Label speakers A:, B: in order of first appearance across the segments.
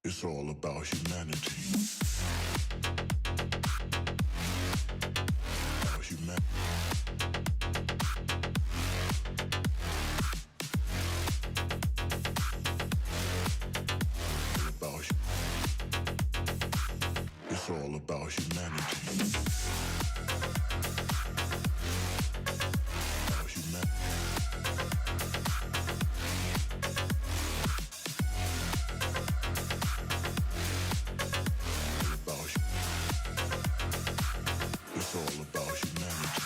A: It's all about humanity. About humanity. It's all about humanity. About humanity. It's all about humanity.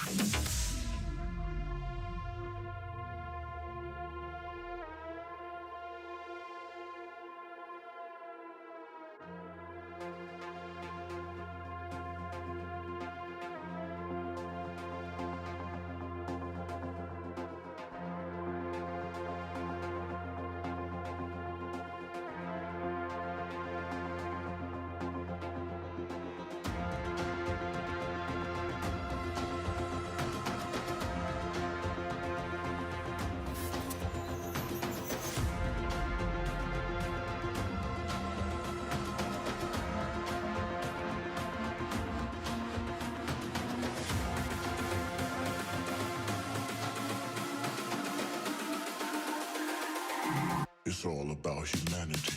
A: It's all about humanity.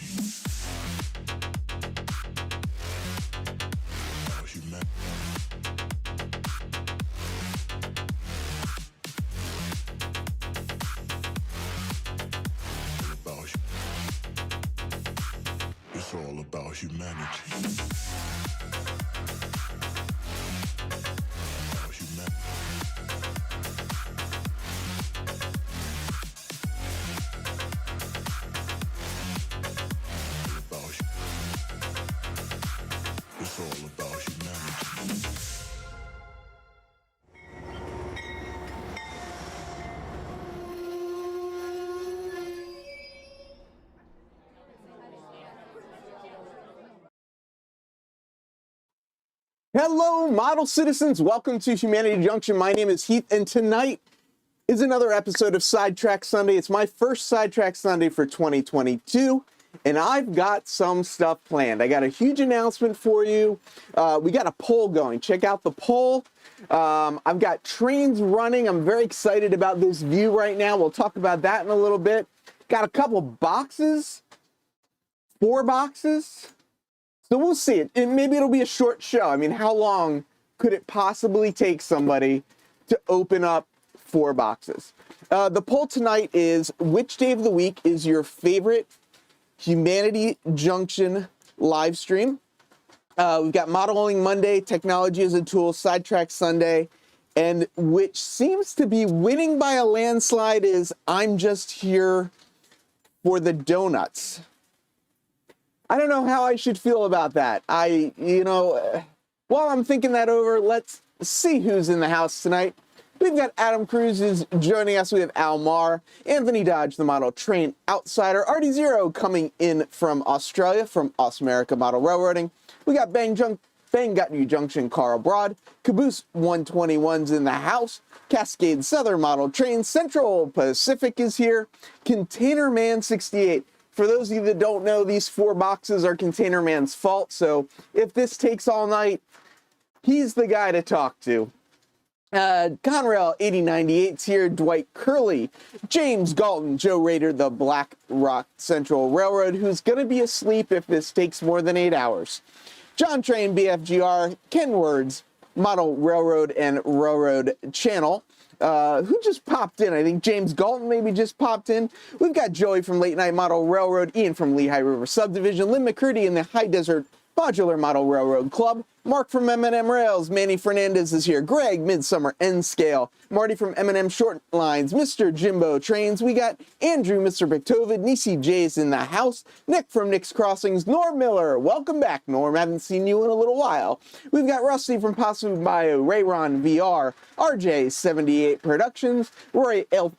A: About humanity. It's all about humanity. About humanity. It's all about humanity.
B: Hello, model citizens. Welcome to Humanity Junction. My name is Heath, and tonight is another episode of Sidetrack Sunday. It's my first Sidetrack Sunday for 2022, and I've got some stuff planned. I got a huge announcement for you. We got a poll going. Check out the poll. I've got trains running. I'm very excited about this view right now. We'll talk about that in a little bit. Got a couple boxes, 4 boxes. So we'll see. Maybe it'll be a short show. I mean, how long could it possibly take somebody to open up 4 boxes? The poll tonight is, which day of the week is your favorite Humanity Junction live stream? We've got Modeling Monday, Technology as a Tool, Sidetrack Sunday, and which seems to be winning by a landslide is I'm Just Here for the Donuts. I don't know how I should feel about that. While I'm thinking that over, let's see who's in the house tonight. We've got Adam Cruz is joining us. We have Al Marr, Anthony Dodge, the model train outsider, Artie Zero coming in from Australia, from America Model Railroading. We got Bang Junk Bang got New Junction, Carl Broad. Caboose 121's in the house. Cascade Southern Model Train. Central Pacific is here. Container Man 68. For those of you that don't know, these 4 boxes are Container Man's fault, so if this takes all night, he's the guy to talk to. Conrail 8098's here, Dwight Curley, James Galton, Joe Rader, the Black Rock Central Railroad, who's going to be asleep if this takes more than 8 hours. John Train, BFGR, Ken Words, Model Railroad and Railroad Channel. Who just popped in? I think James Galton maybe just popped in. We've got Joey from Late Night Model Railroad, Ian from Lehigh River Subdivision, Lynn McCurdy in the High Desert Modular Model Railroad Club, Mark from M&M Rails, Manny Fernandez is here, Greg, Midsummer N Scale, Marty from M&M Short Lines, Mr. Jimbo Trains, we got Andrew, Mr. Pictovid, Nisi J's in the house, Nick from Nick's Crossings, Norm Miller, welcome back Norm, haven't seen you in a little while. We've got Rusty from Possum Bio, Rayron VR, RJ78 Productions, Roy L.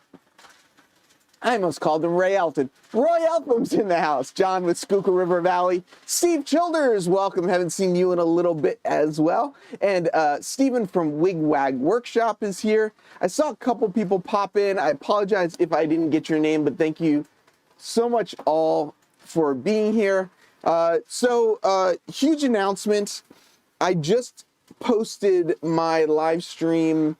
B: I almost called him Ray Elton. Roy Eltham's in the house. John with Schuylkill River Valley. Steve Childers, welcome. Haven't seen you in a little bit as well. And Stephen from Wigwag Workshop is here. I saw a couple people pop in. I apologize if I didn't get your name, but thank you so much all for being here. Huge announcement. I just posted my live stream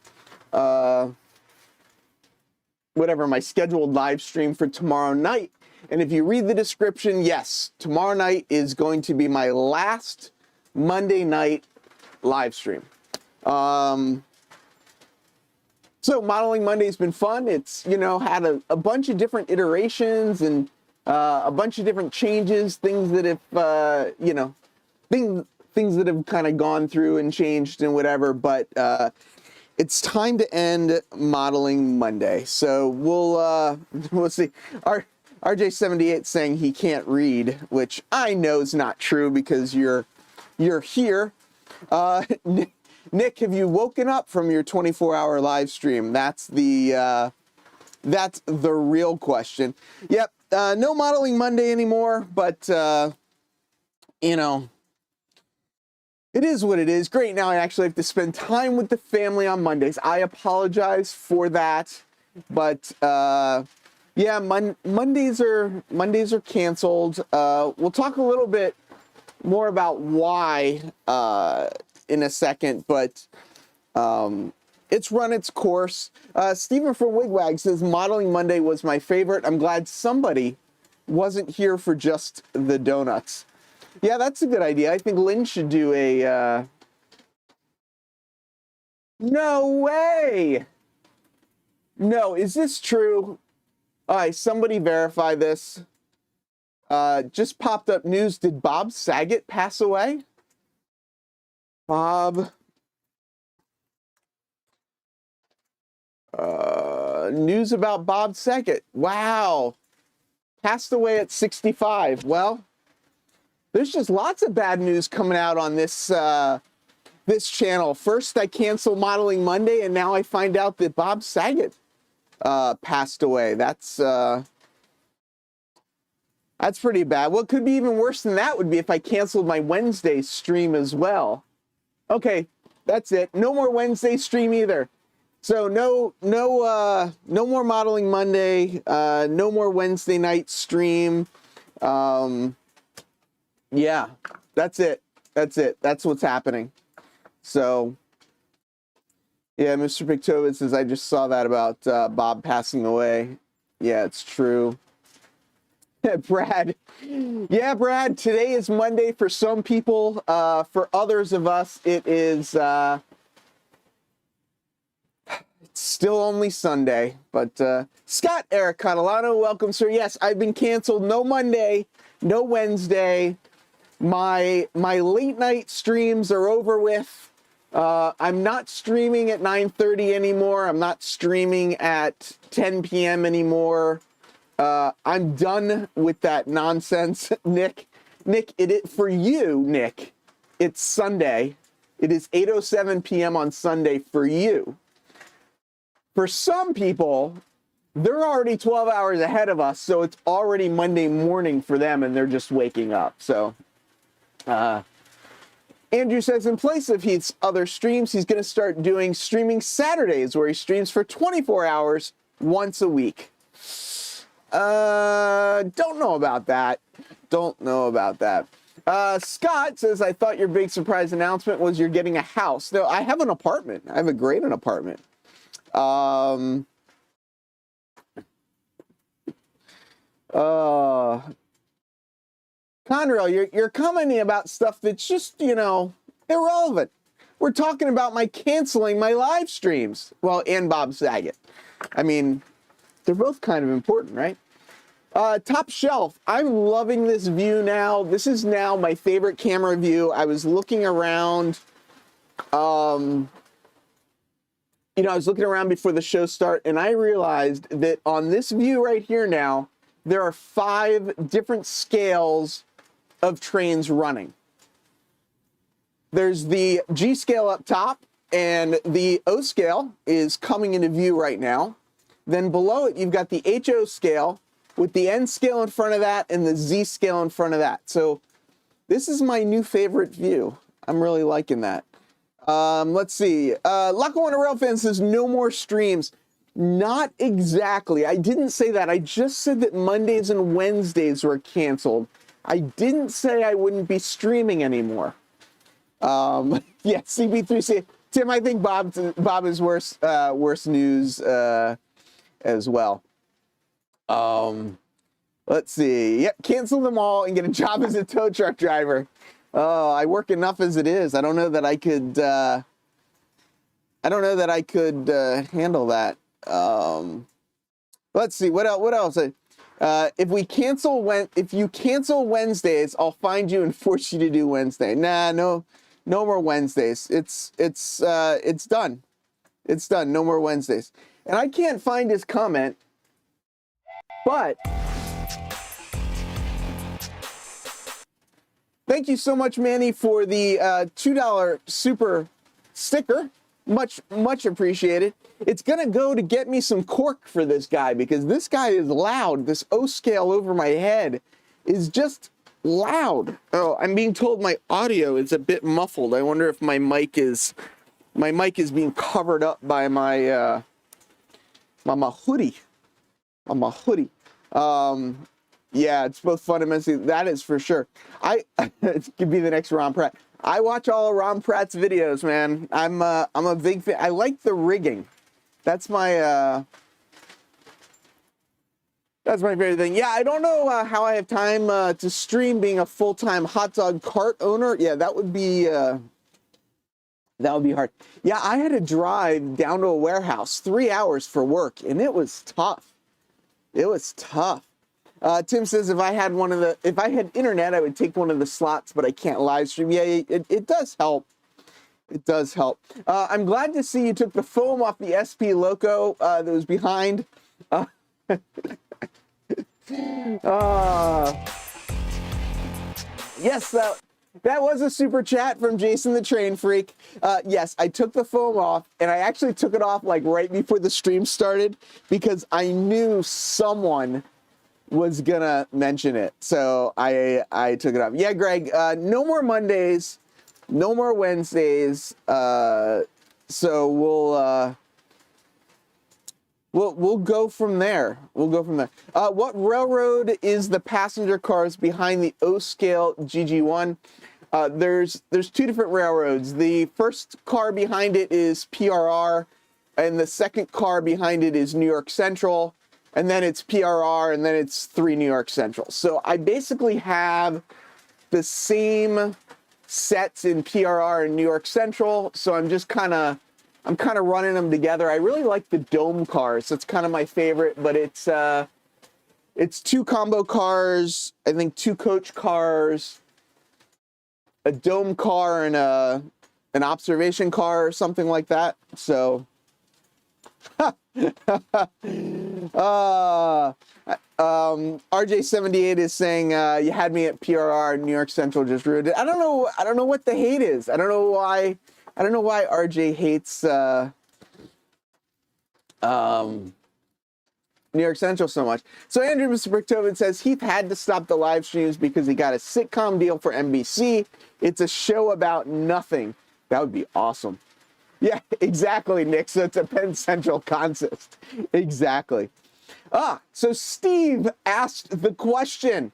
B: my scheduled live stream for tomorrow night. And if you read the description, yes, tomorrow night is going to be my last Monday night live stream. So Modeling Monday's been fun. It's, had a bunch of different iterations and a bunch of different changes, things that have, things that have kind of gone through and changed and whatever, but it's time to end Modeling Monday. So we'll see. RJ78 saying he can't read, which I know is not true because you're here. Nick, have you woken up from your 24-hour live stream? That's the real question. Yep, no Modeling Monday anymore, but it is what it is. Great, now I actually have to spend time with the family on Mondays. I apologize for that, but yeah, Mondays are canceled. We'll talk a little bit more about why in a second, but it's run its course. Stephen from Wigwag says Modeling Monday was my favorite. I'm glad somebody wasn't here for just the donuts. Yeah, that's a good idea. I think Lynn should do a, No way! No, is this true? All right, somebody verify this. Just popped up news. Did Bob Saget pass away? Bob. News about Bob Saget. Wow. Passed away at 65. Well, there's just lots of bad news coming out on this this channel. First, I canceled Modeling Monday, and now I find out that Bob Saget passed away. That's pretty bad. What could be even worse than that would be if I canceled my Wednesday stream as well. Okay, that's it. No more Wednesday stream either. So no more Modeling Monday. No more Wednesday night stream. Yeah, that's it. That's it. That's what's happening. So, yeah, Mr. Pictovid says, I just saw that about Bob passing away. Yeah, it's true. Brad. Yeah, Brad, today is Monday for some people. For others of us, it is it's still only Sunday. But Scott Eric Catalano, welcome, sir. Yes, I've been canceled. No Monday, no Wednesday. My late night streams are over with. I'm not streaming at 9:30 anymore. I'm not streaming at 10 p.m. anymore. I'm done with that nonsense, Nick. For you, Nick, it's Sunday. It is 8:07 p.m. on Sunday for you. For some people, they're already 12 hours ahead of us, so it's already Monday morning for them, and they're just waking up. So, Andrew says in place of Heath's other streams, he's going to start doing streaming Saturdays where he streams for 24 hours once a week. Don't know about that. Don't know about that. Scott says, I thought your big surprise announcement was you're getting a house. No, I have an apartment. I have a great apartment. Conrail, you're commenting about stuff that's just, you know, irrelevant. We're talking about my canceling my live streams. Well, and Bob Saget. I mean, they're both kind of important, right? Top shelf. I'm loving this view now. This is now my favorite camera view. I was looking around, I was looking around before the show start, and I realized that on this view right here now, there are 5 different scales of trains running. There's the G scale up top, and the O scale is coming into view right now. Then below it, you've got the HO scale with the N scale in front of that and the Z scale in front of that. So this is my new favorite view. I'm really liking that. Let's see. Lock-On Railfan says no more streams. Not exactly. I didn't say that. I just said that Mondays and Wednesdays were canceled. I didn't say I wouldn't be streaming anymore. Yeah, CB3C. Tim, I think Bob is worse news as well. Let's see. Yep, cancel them all and get a job as a tow truck driver. Oh, I work enough as it is. I don't know that I could. Handle that. Let's see. What else? If you cancel Wednesdays, I'll find you and force you to do Wednesday. Nah, no more Wednesdays. It's done. It's done. No more Wednesdays. And I can't find his comment, but thank you so much, Manny, for the $2 super sticker. Much appreciated. It's gonna go to get me some cork for this guy because this guy is loud. This O scale over my head is just loud. Oh, I'm being told my audio is a bit muffled. I wonder if my mic is being covered up by my my hoodie. On my hoodie. Yeah, it's both fun and messy. That is for sure. It could be the next Ron Pratt. I watch all of Ron Pratt's videos, man. I'm a big fan. I like the rigging. That's my favorite thing. Yeah, I don't know how I have time to stream being a full-time hot dog cart owner. Yeah, that would be hard. Yeah, I had to drive down to a warehouse 3 hours for work, and it was tough. It was tough. Tim says if I had internet, I would take one of the slots, but I can't live stream. Yeah, it does help. It does help. I'm glad to see you took the foam off the SP Loco that was behind. Yes, that was a super chat from Jason the Train Freak. Yes, I took the foam off, and I actually took it off like right before the stream started because I knew someone was gonna mention it. So I took it off. Yeah, Greg, no more Mondays, no more Wednesdays. So we'll go from there. We'll go from there. What railroad is the passenger cars behind the O scale GG1? There's 2 different railroads. The first car behind it is PRR, and the second car behind it is New York Central, and then it's PRR, and then it's 3 New York Central. So I basically have the same sets in PRR and New York Central, so I'm kind of running them together. I really like the dome cars. That's kind of my favorite, but it's 2 combo cars, I think 2 coach cars, a dome car, and an observation car or something like that. So RJ78 is saying you had me at PRR, New York Central just ruined it. I don't know what the hate is. I don't know why RJ hates New York Central so much. So Andrew Mr. Bricktoven says Heath had to stop the live streams because he got a sitcom deal for NBC. It's a show about nothing. That would be awesome. Yeah, exactly, Nick. So it's a Penn Central contest. Exactly. So Steve asked the question.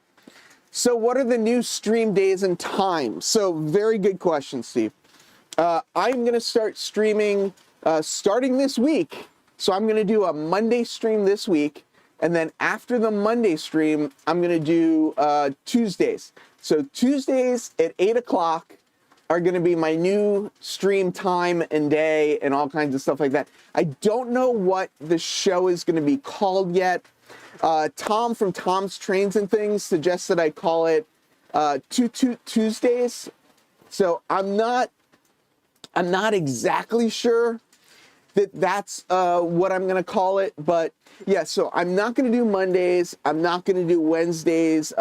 B: So what are the new stream days and times? So very good question, Steve. I'm going to start streaming starting this week. So I'm going to do a Monday stream this week. And then after the Monday stream, I'm going to do Tuesdays. So Tuesdays at 8 o'clock are going to be my new stream time and day and all kinds of stuff like that. I don't know what the show is going to be called yet. Tom from Tom's Trains and Things suggests that I call it Toot Tuesdays. So I'm not exactly sure that that's what I'm going to call it. But yeah, so I'm not going to do Mondays. I'm not going to do Wednesdays.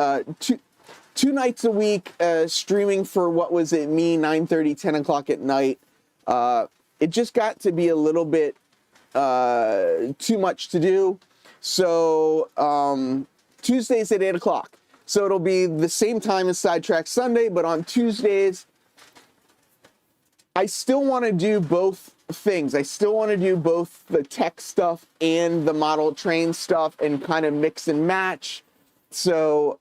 B: Two nights a week streaming for, what was it, me, 9:30, 10 o'clock at night. It just got to be a little bit too much to do. So Tuesdays at 8 o'clock. So it'll be the same time as Sidetrack Sunday, but on Tuesdays, I still want to do both things. I still want to do both the tech stuff and the model train stuff and kind of mix and match. So,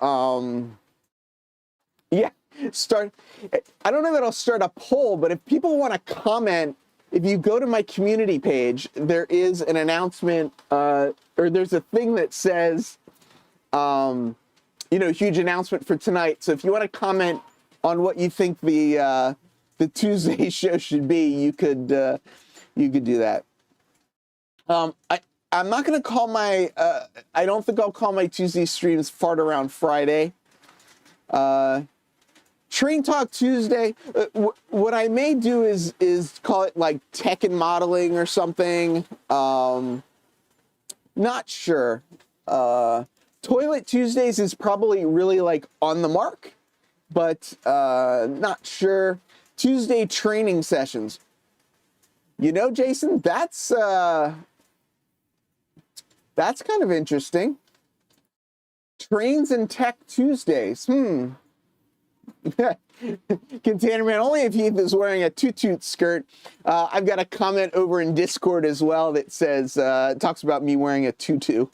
B: yeah, I don't know that I'll start a poll, but if people want to comment, if you go to my community page, there is an announcement, or there's a thing that says, huge announcement for tonight. So if you want to comment on what you think the Tuesday show should be, you could do that. I'm not going to call my, I don't think I'll call my Tuesday streams Fart Around Friday. Train Talk Tuesday, what I may do is call it like tech and modeling or something. Not sure. Toilet Tuesdays is probably really like on the mark, but not sure. Tuesday training sessions. Jason, that's kind of interesting. Trains and Tech Tuesdays. Container Man, only if Heath is wearing a toot skirt. I've got a comment over in Discord as well that says, talks about me wearing a tutu.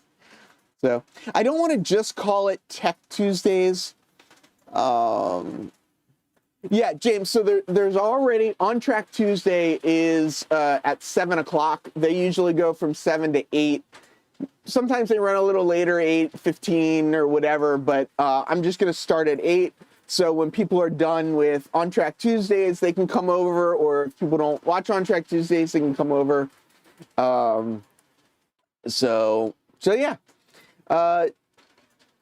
B: So I don't want to just call it Tech Tuesdays. Yeah, James, so there's already, On Track Tuesday is at 7 o'clock. They usually go from 7 to 8. Sometimes they run a little later, 8:15 or whatever, but I'm just going to start at 8. So when people are done with On Track Tuesdays, they can come over, or if people don't watch On Track Tuesdays, they can come over. So yeah.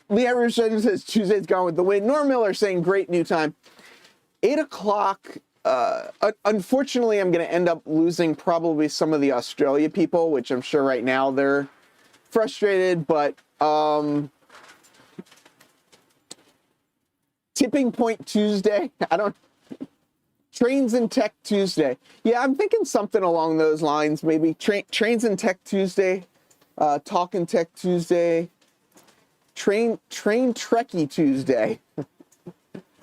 B: Lee Irish says Tuesday's gone with the wind. Norm Miller saying great new time. 8 o'clock. Unfortunately, I'm going to end up losing probably some of the Australia people, which I'm sure right now they're frustrated, but Tipping Point Tuesday. Trains and Tech Tuesday. Yeah, I'm thinking something along those lines. Maybe Trains and Tech Tuesday. Talking Tech Tuesday. Train Trekkie Tuesday.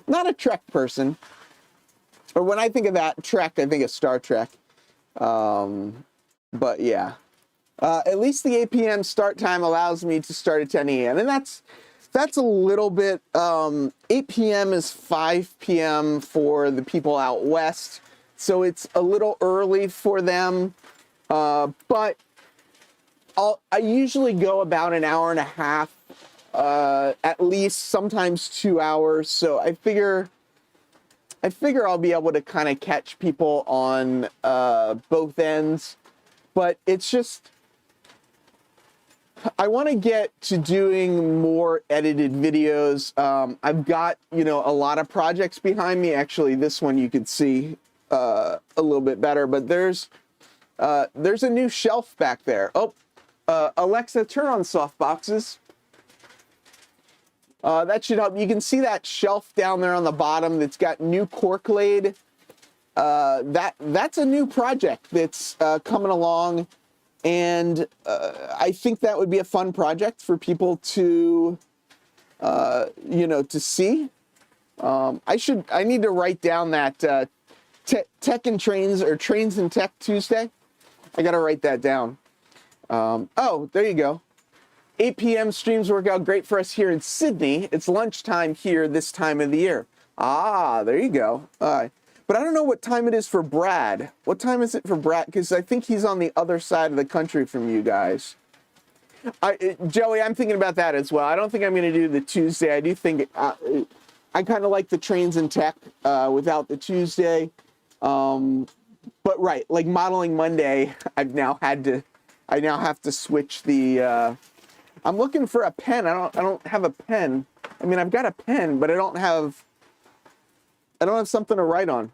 B: Not a Trek person. Or when I think of that Trek, I think of Star Trek. But yeah. At least the 8 p.m. start time allows me to start at 10 a.m. And that's a little bit, 8 p.m. is 5 p.m. for the people out west. So it's a little early for them. But I usually go about an hour and a half, at least, sometimes 2 hours. So I figure I'll be able to kind of catch people on both ends. But it's just, I want to get to doing more edited videos. I've got, a lot of projects behind me. Actually, this one you could see a little bit better, but there's a new shelf back there. Oh, Alexa, turn on softboxes. That should help. You can see that shelf down there on the bottom that's got new cork laid. That's a new project that's coming along. And I think that would be a fun project for people to, to see. I need to write down that tech and trains, or trains and tech Tuesday. I got to write that down. Oh, there you go. 8 p.m. streams work out great for us here in Sydney. It's lunchtime here this time of the year. Ah, there you go. But I don't know what time it is for Brad. What time is it for Brad? Because I think he's on the other side of the country from you guys. Joey, I'm thinking about that as well. I don't think I'm going to do the Tuesday. I do think I kind of like the trains and tech without the Tuesday. But right, like modeling Monday, I now have to switch the. I'm looking for a pen. I don't have a pen. I mean, I've got a pen, but I don't have something to write on.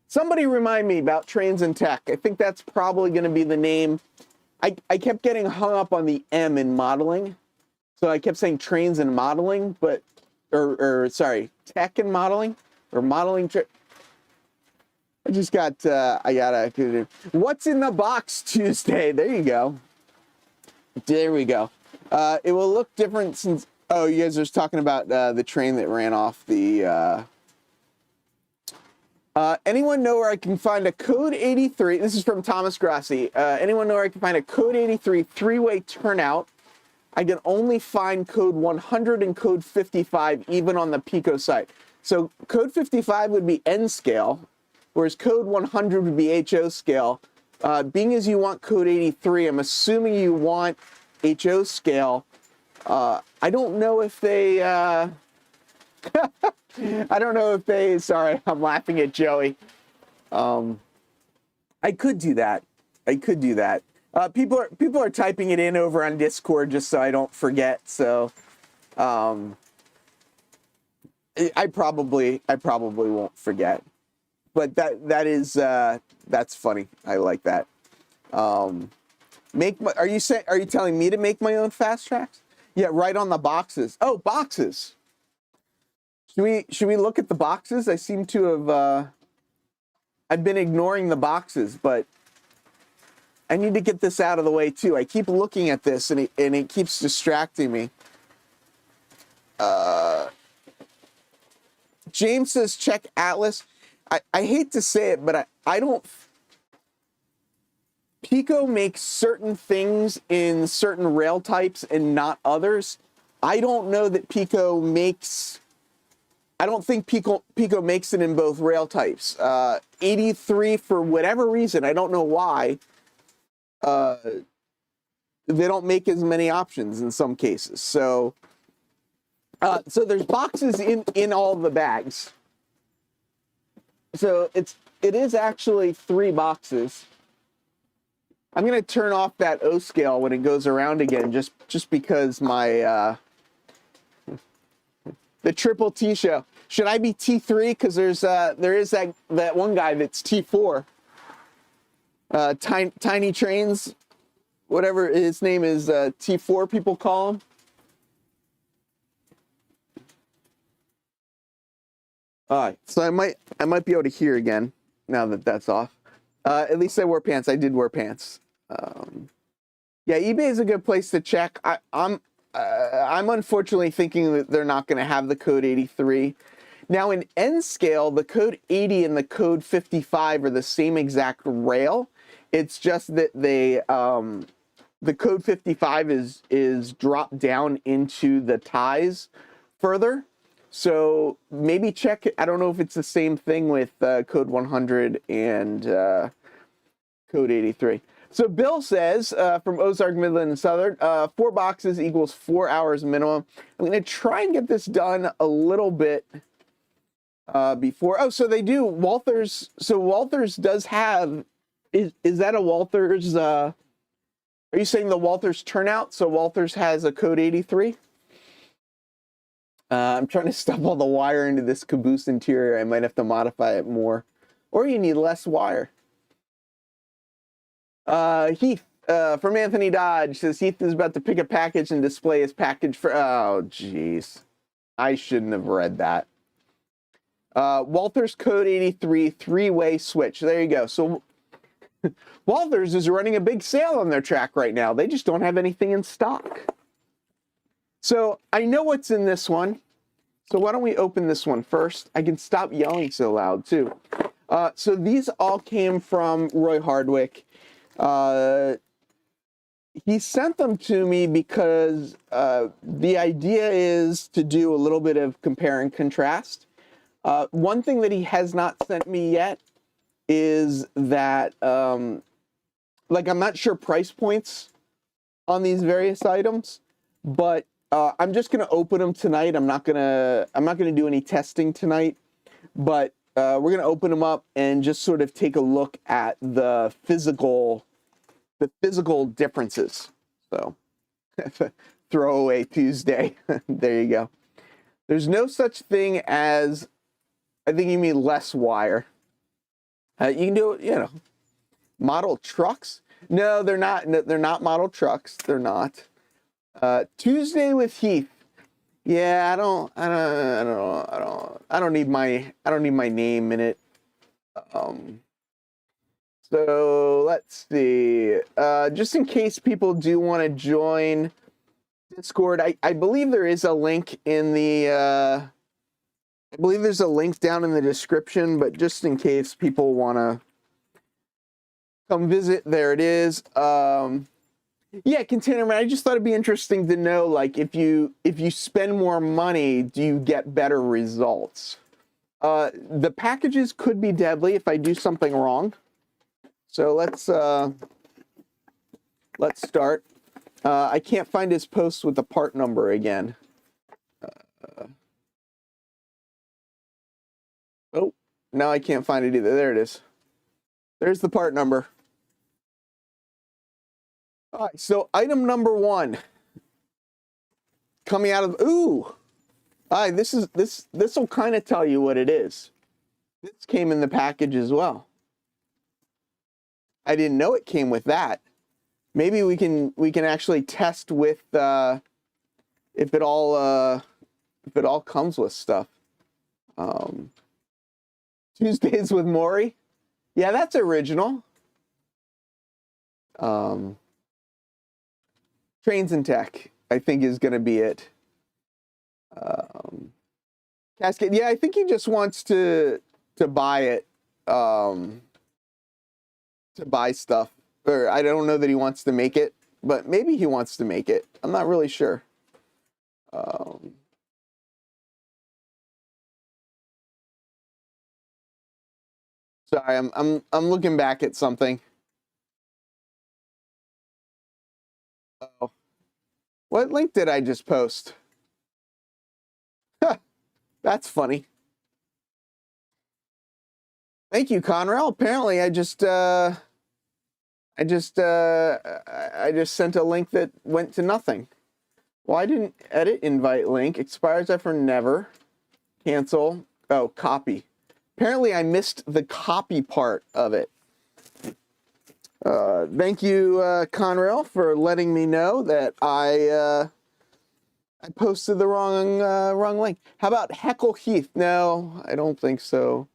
B: Somebody remind me about trains and tech. I think that's probably going to be the name. I kept getting hung up on the M in modeling. So I kept saying trains and modeling, but, sorry, tech and modeling, or modeling. I just got, what's in the box Tuesday? There you go. There we go. It will look different since, oh, you guys are just talking about the train that ran off the, anyone know where I can find a code 83? This is from Thomas Grassi. Anyone know where I can find a code 83 three-way turnout? I can only find code 100 and code 55 even on the Pico site. So code 55 would be N scale, whereas code 100 would be HO scale. Being as you want code 83, I'm assuming you want HO scale. I don't know if they... I don't know if they, sorry, I'm laughing at Joey. I could do that. People are typing it in over on Discord just so I don't forget. So, I probably won't forget. But that's funny. I like that. Are you telling me to make my own fast tracks? Yeah, right on the boxes. Oh, boxes. Should we look at the boxes? I seem to have I've been ignoring the boxes, but I need to get this out of the way too. I keep looking at this and it keeps distracting me. James says check Atlas. I hate to say it, but I don't. Pico makes certain things in certain rail types and not others. I don't know that Pico makes. I don't think Pico makes it in both rail types. 83, for whatever reason, I don't know why, they don't make as many options in some cases. So there's boxes in all the bags. So it is actually 3 boxes. I'm gonna turn off that O scale when it goes around again, just because my the triple T show. Should I be T3? Because there is that one guy that's T4. Tiny Trains, whatever his name is, T4 people call him. All right, so I might be able to hear again now that that's off. At least I wore pants. I did wear pants. Yeah, eBay is a good place to check. I'm unfortunately thinking that they're not going to have the code 83. Now in N scale, the code 80 and the code 55 are the same exact rail. It's just that they the code 55 is dropped down into the ties further. So maybe check it. I don't know if it's the same thing with code 100 and code 83. So Bill says, from Ozark, Midland, and Southern, 4 boxes equals 4 hours minimum. I'm going to try and get this done a little bit before. Oh, so they do. Walthers. So Walthers does have, is that a Walthers, are you saying the Walthers turnout? So Walthers has a code 83? I'm trying to stuff all the wire into this caboose interior. I might have to modify it more. Or you need less wire. Heath from Anthony Dodge says Heath is about to pick a package and display his package for. Oh, jeez. I shouldn't have read that. Walther's code 83 3-way switch. There you go. So Walthers is running a big sale on their track right now. They just don't have anything in stock. So I know what's in this one. So why don't we open this one first? I can stop yelling so loud too. So these all came from Roy Hardwick. He sent them to me because the idea is to do a little bit of compare and contrast. One thing that he has not sent me yet is that, like, I'm not sure price points on these various items, but I'm just gonna open them tonight. I'm not gonna do any testing tonight, but we're gonna open them up and just sort of take a look at the physical differences. So throwaway Tuesday. There you go. There's no such thing as, I think you mean less wire. You can do it, you know, model trucks. No, they're not. No, they're not model trucks. They're not. Tuesday with Heath. Yeah, I don't need my name in it. So let's see. Just in case people do want to join Discord, I believe there is a link in the. I believe there's a link down in the description, but just in case people want to come visit, there it is. Yeah, Container Man, I just thought it'd be interesting to know, like, if you spend more money, do you get better results? The packages could be deadly if I do something wrong. So let's start. I can't find his post with the part number again. Oh, now I can't find it either. There it is. There's the part number. All right, so item number 1 coming out of, ooh, all right, this will kind of tell you what it is. This came in the package as well. I didn't know it came with that. Maybe we can actually test with if it all comes with stuff. Tuesdays with Maury. Yeah, that's original. Trains and Tech, I think, is going to be it. Cascade, yeah, I think he just wants to buy it, to buy stuff. Or I don't know that he wants to make it, but maybe he wants to make it. I'm not really sure. Sorry, I'm looking back at something. Oh, what link did I just post? That's funny. Thank you, Conrail. Apparently, I just sent a link that went to nothing. Well, I didn't edit invite link. Expires after never. Cancel. Oh, copy. Apparently, I missed the copy part of it. Thank you, Conrail, for letting me know that I posted the wrong link. How about Heckle Heath? No, I don't think so.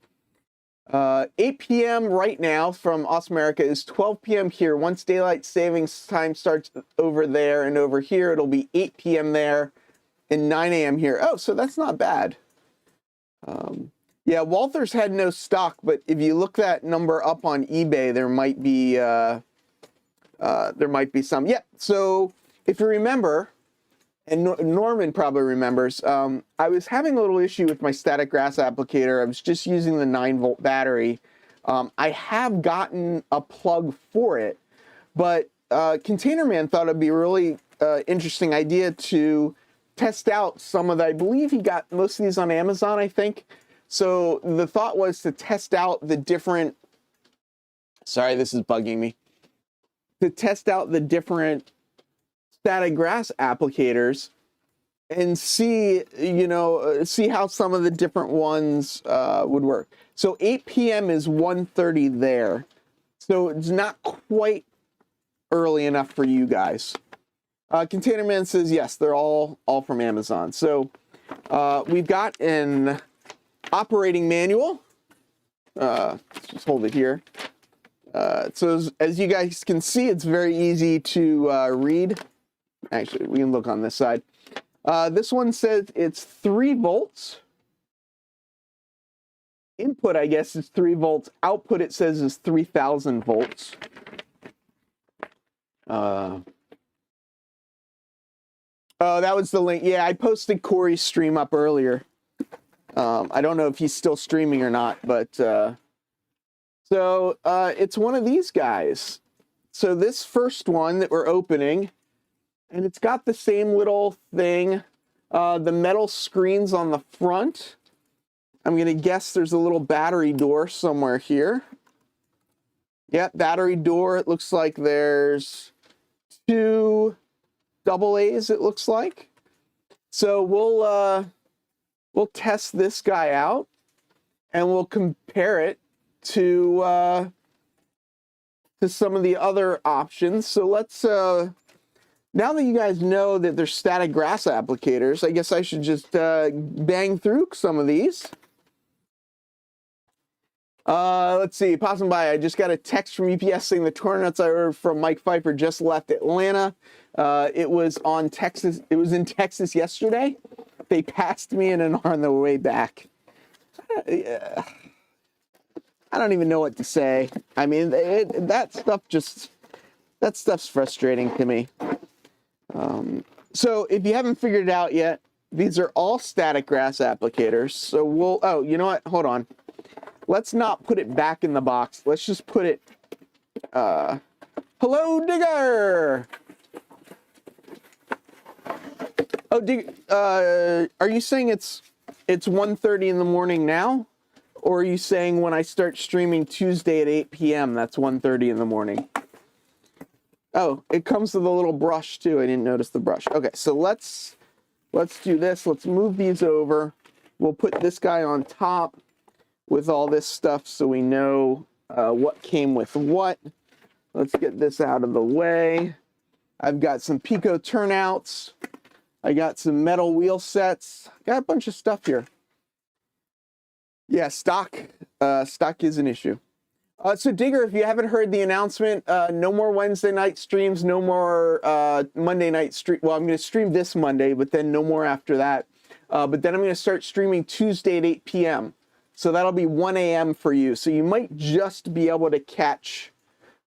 B: 8 p.m. right now from Awesome America is 12 p.m. here. Once daylight savings time starts over there and over here, it'll be 8 p.m. there and 9 a.m. here. Oh, so that's not bad. Yeah, Walthers had no stock, but if you look that number up on eBay, there might be some. Yeah, so if you remember, and Norman probably remembers, I was having a little issue with my static grass applicator. I was just using the 9-volt battery. I have gotten a plug for it, but Container Man thought it'd be a really interesting idea to test out some of the, I believe he got most of these on Amazon, I think. So the thought was to test out the different, sorry, this is bugging me, to test out the different static grass applicators and see, see how some of the different ones would work. So 8 p.m. is 1:30 there. So it's not quite early enough for you guys. Container Man says, yes, they're all from Amazon. So we've got an operating manual. Let's just hold it here. So as you guys can see, it's very easy to read. Actually, we can look on this side. This one says it's 3 volts. Input, I guess, is 3 volts. Output, it says, is 3,000 volts. Oh, that was the link. Yeah, I posted Corey's stream up earlier. I don't know if he's still streaming or not, but so it's one of these guys. So this first one that we're opening, and it's got the same little thing, the metal screens on the front. I'm going to guess there's a little battery door somewhere here. Yep, battery door. It looks like there's 2 AA's, it looks like. So we'll test this guy out, and we'll compare it to some of the other options. So let's, now that you guys know that there's static grass applicators, I guess I should just bang through some of these. Let's see, passing by, I just got a text from UPS saying the torn nuts I ordered from Mike Pfeiffer just left Atlanta. It was in Texas yesterday. They passed me and are on the way back. I don't even know what to say. I mean, that stuff's frustrating to me. So if you haven't figured it out yet, these are all static grass applicators. So oh, you know what? Hold on. Let's not put it back in the box. Let's just put it, hello, Digger. Oh, are you saying it's 1:30 in the morning now? Or are you saying when I start streaming Tuesday at 8 p.m., that's 1:30 in the morning? Oh, it comes with a little brush too. I didn't notice the brush. Okay, so let's do this. Let's move these over. We'll put this guy on top with all this stuff so we know what came with what. Let's get this out of the way. I've got some Pico turnouts. I got some metal wheel sets. Got a bunch of stuff here. Yeah, stock is an issue. So Digger, if you haven't heard the announcement, no more Wednesday night streams, no more Monday night stream. Well, I'm going to stream this Monday, but then no more after that. But then I'm going to start streaming Tuesday at 8 p.m. So that'll be 1 a.m. for you. So you might just be able to catch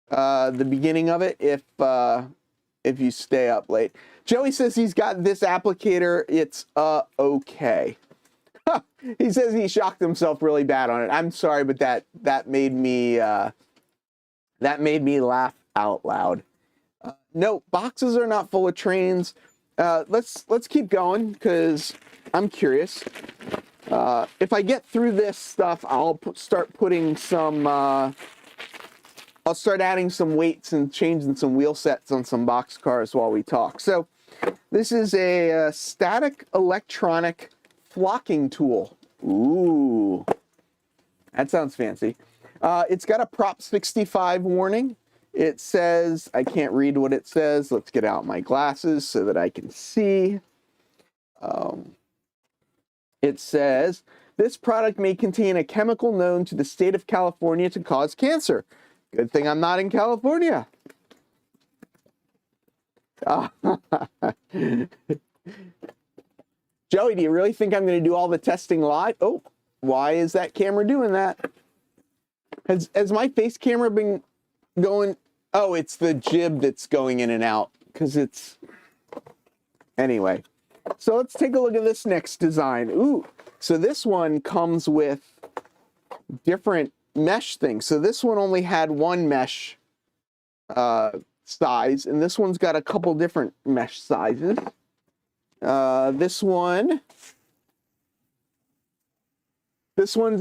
B: the beginning of it if you stay up late. Joey says he's got this applicator. It's okay. He says he shocked himself really bad on it. I'm sorry, but that made me laugh out loud. No, boxes are not full of trains. Let's keep going because I'm curious. If I get through this stuff, I'll start putting some. I'll start adding some weights and changing some wheel sets on some box cars while we talk. So, this is a static electronic flocking tool. Ooh, that sounds fancy. It's got a Prop 65 warning. It says, I can't read what it says. Let's get out my glasses so that I can see. It says, this product may contain a chemical known to the state of California to cause cancer. Good thing I'm not in California. Joey, do you really think I'm going to do all the testing live? Oh, why is that camera doing that? Has my face camera been going? Oh, it's the jib that's going in and out because it's... Anyway, so let's take a look at this next design. Ooh, so this one comes with different mesh things. So this one only had one mesh size, and this one's got a couple different mesh sizes. This one's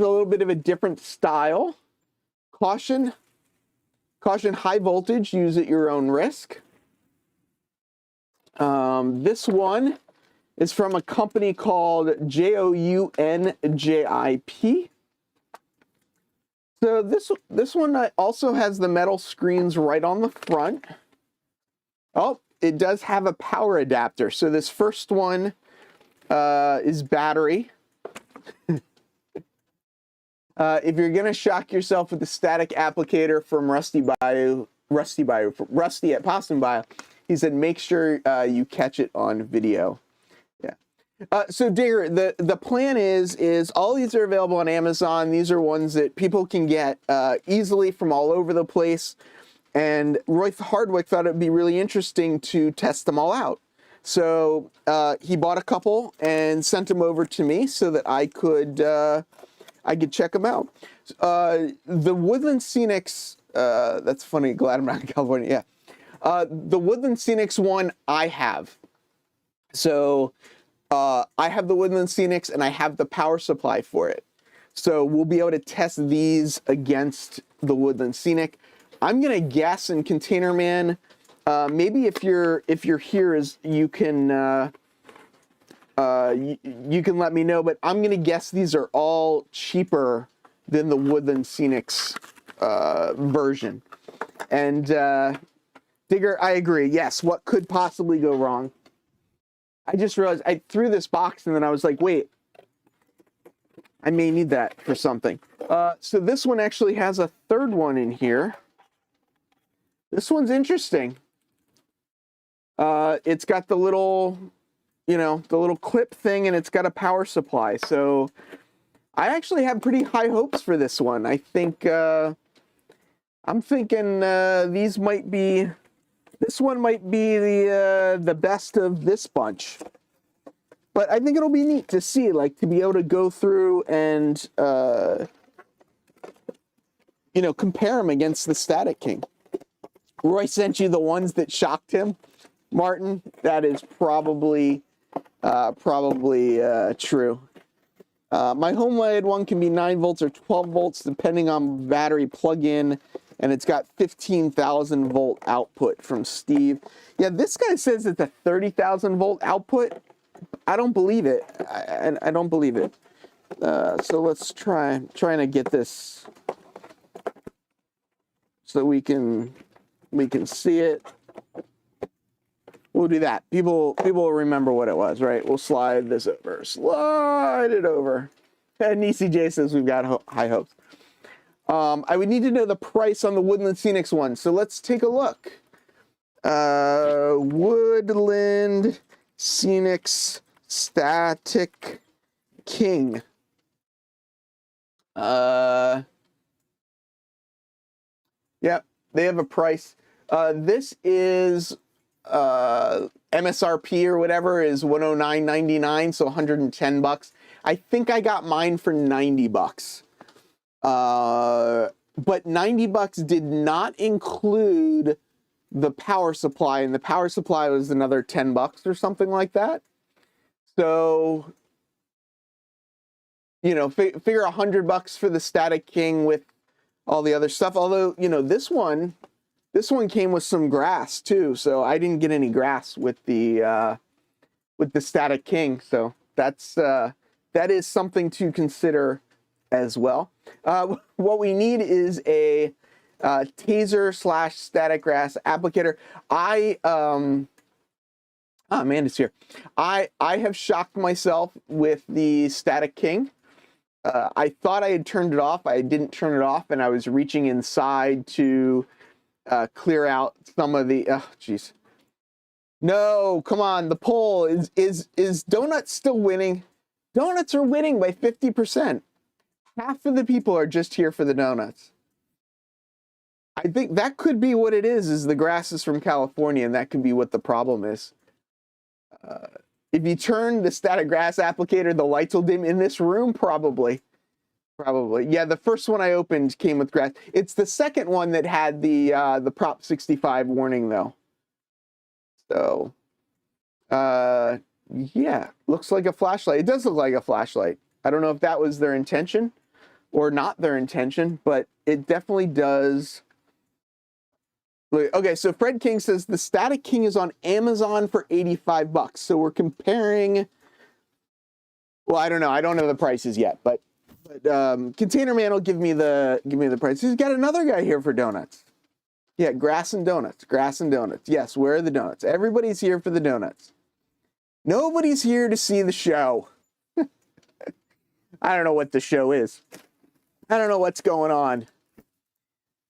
B: a little bit of a different style. Caution, high voltage, use at your own risk. This one is from a company called Jounjip. So this one also has the metal screens right on the front. Oh, it does have a power adapter. So this first one is battery. If you're gonna shock yourself with the static applicator from Rusty at Possum Bio, he said make sure you catch it on video. Yeah. So Digger, the plan is all these are available on Amazon. These are ones that people can get easily from all over the place. And Roy Hardwick thought it'd be really interesting to test them all out. So he bought a couple and sent them over to me so that I could check them out. The Woodland Scenics, that's funny, glad I'm not in California, yeah. The Woodland Scenics one I have. So I have the Woodland Scenics and I have the power supply for it. So we'll be able to test these against the Woodland Scenic. I'm gonna guess, and Container Man, maybe if you're here, you can let me know. But I'm gonna guess these are all cheaper than the Woodland Scenics version. And Digger, I agree. Yes, what could possibly go wrong? I just realized I threw this box and then I was like, wait, I may need that for something. So this one actually has a third one in here. This one's interesting. It's got the little, the little clip thing, and it's got a power supply. So I actually have pretty high hopes for this one. I think, I'm thinking this one might be the best of this bunch. But I think it'll be neat to see, like, to be able to go through and, compare them against the Static King. Roy sent you the ones that shocked him, Martin. That is probably true. My home wired one can be 9 volts or 12 volts depending on battery plug-in, and it's got 15,000 volt output from Steve. Yeah, this guy says it's a 30,000 volt output. I don't believe it. I don't believe it. So let's trying to get this so we can see it. We'll do that. People will remember what it was, right? We'll slide this over. Slide it over. And Nisi J says we've got high hopes. I would need to know the price on the Woodland Scenics one. So let's take a look. Woodland Scenics Static King. Yeah, they have a price. This is MSRP or whatever is $109.99, so $110. I think I got mine for $90. But $90 did not include the power supply, and the power supply was another $10 or something like that. So, figure $100 for the Static King with all the other stuff. Although, this one came with some grass too, so I didn't get any grass with the Static King. So that is something to consider as well. What we need is a taser / static grass applicator. Amanda's here. I have shocked myself with the Static King. I thought I had turned it off. I didn't turn it off, and I was reaching inside to clear out some of the. Oh, jeez. No, come on. The poll is Donuts still winning? Donuts are winning by 50%. Half of the people are just here for the donuts. I think that could be what it is the grass is from California, and that could be what the problem is. If you turn the static grass applicator, the lights will dim in this room, probably. Yeah, the first one I opened came with grass. It's the second one that had the Prop 65 warning, though. So, yeah, looks like a flashlight. It does look like a flashlight. I don't know if that was their intention or not their intention, but it definitely does. Okay, so Fred King says the Static King is on Amazon for $85. So we're comparing. Well, I don't know. I don't know the prices yet, but Container Man will give me the price. He's got another guy here for donuts. Yeah, grass and donuts. Grass and donuts. Yes, where are the donuts? Everybody's here for the donuts. Nobody's here to see the show. I don't know what the show is. I don't know what's going on.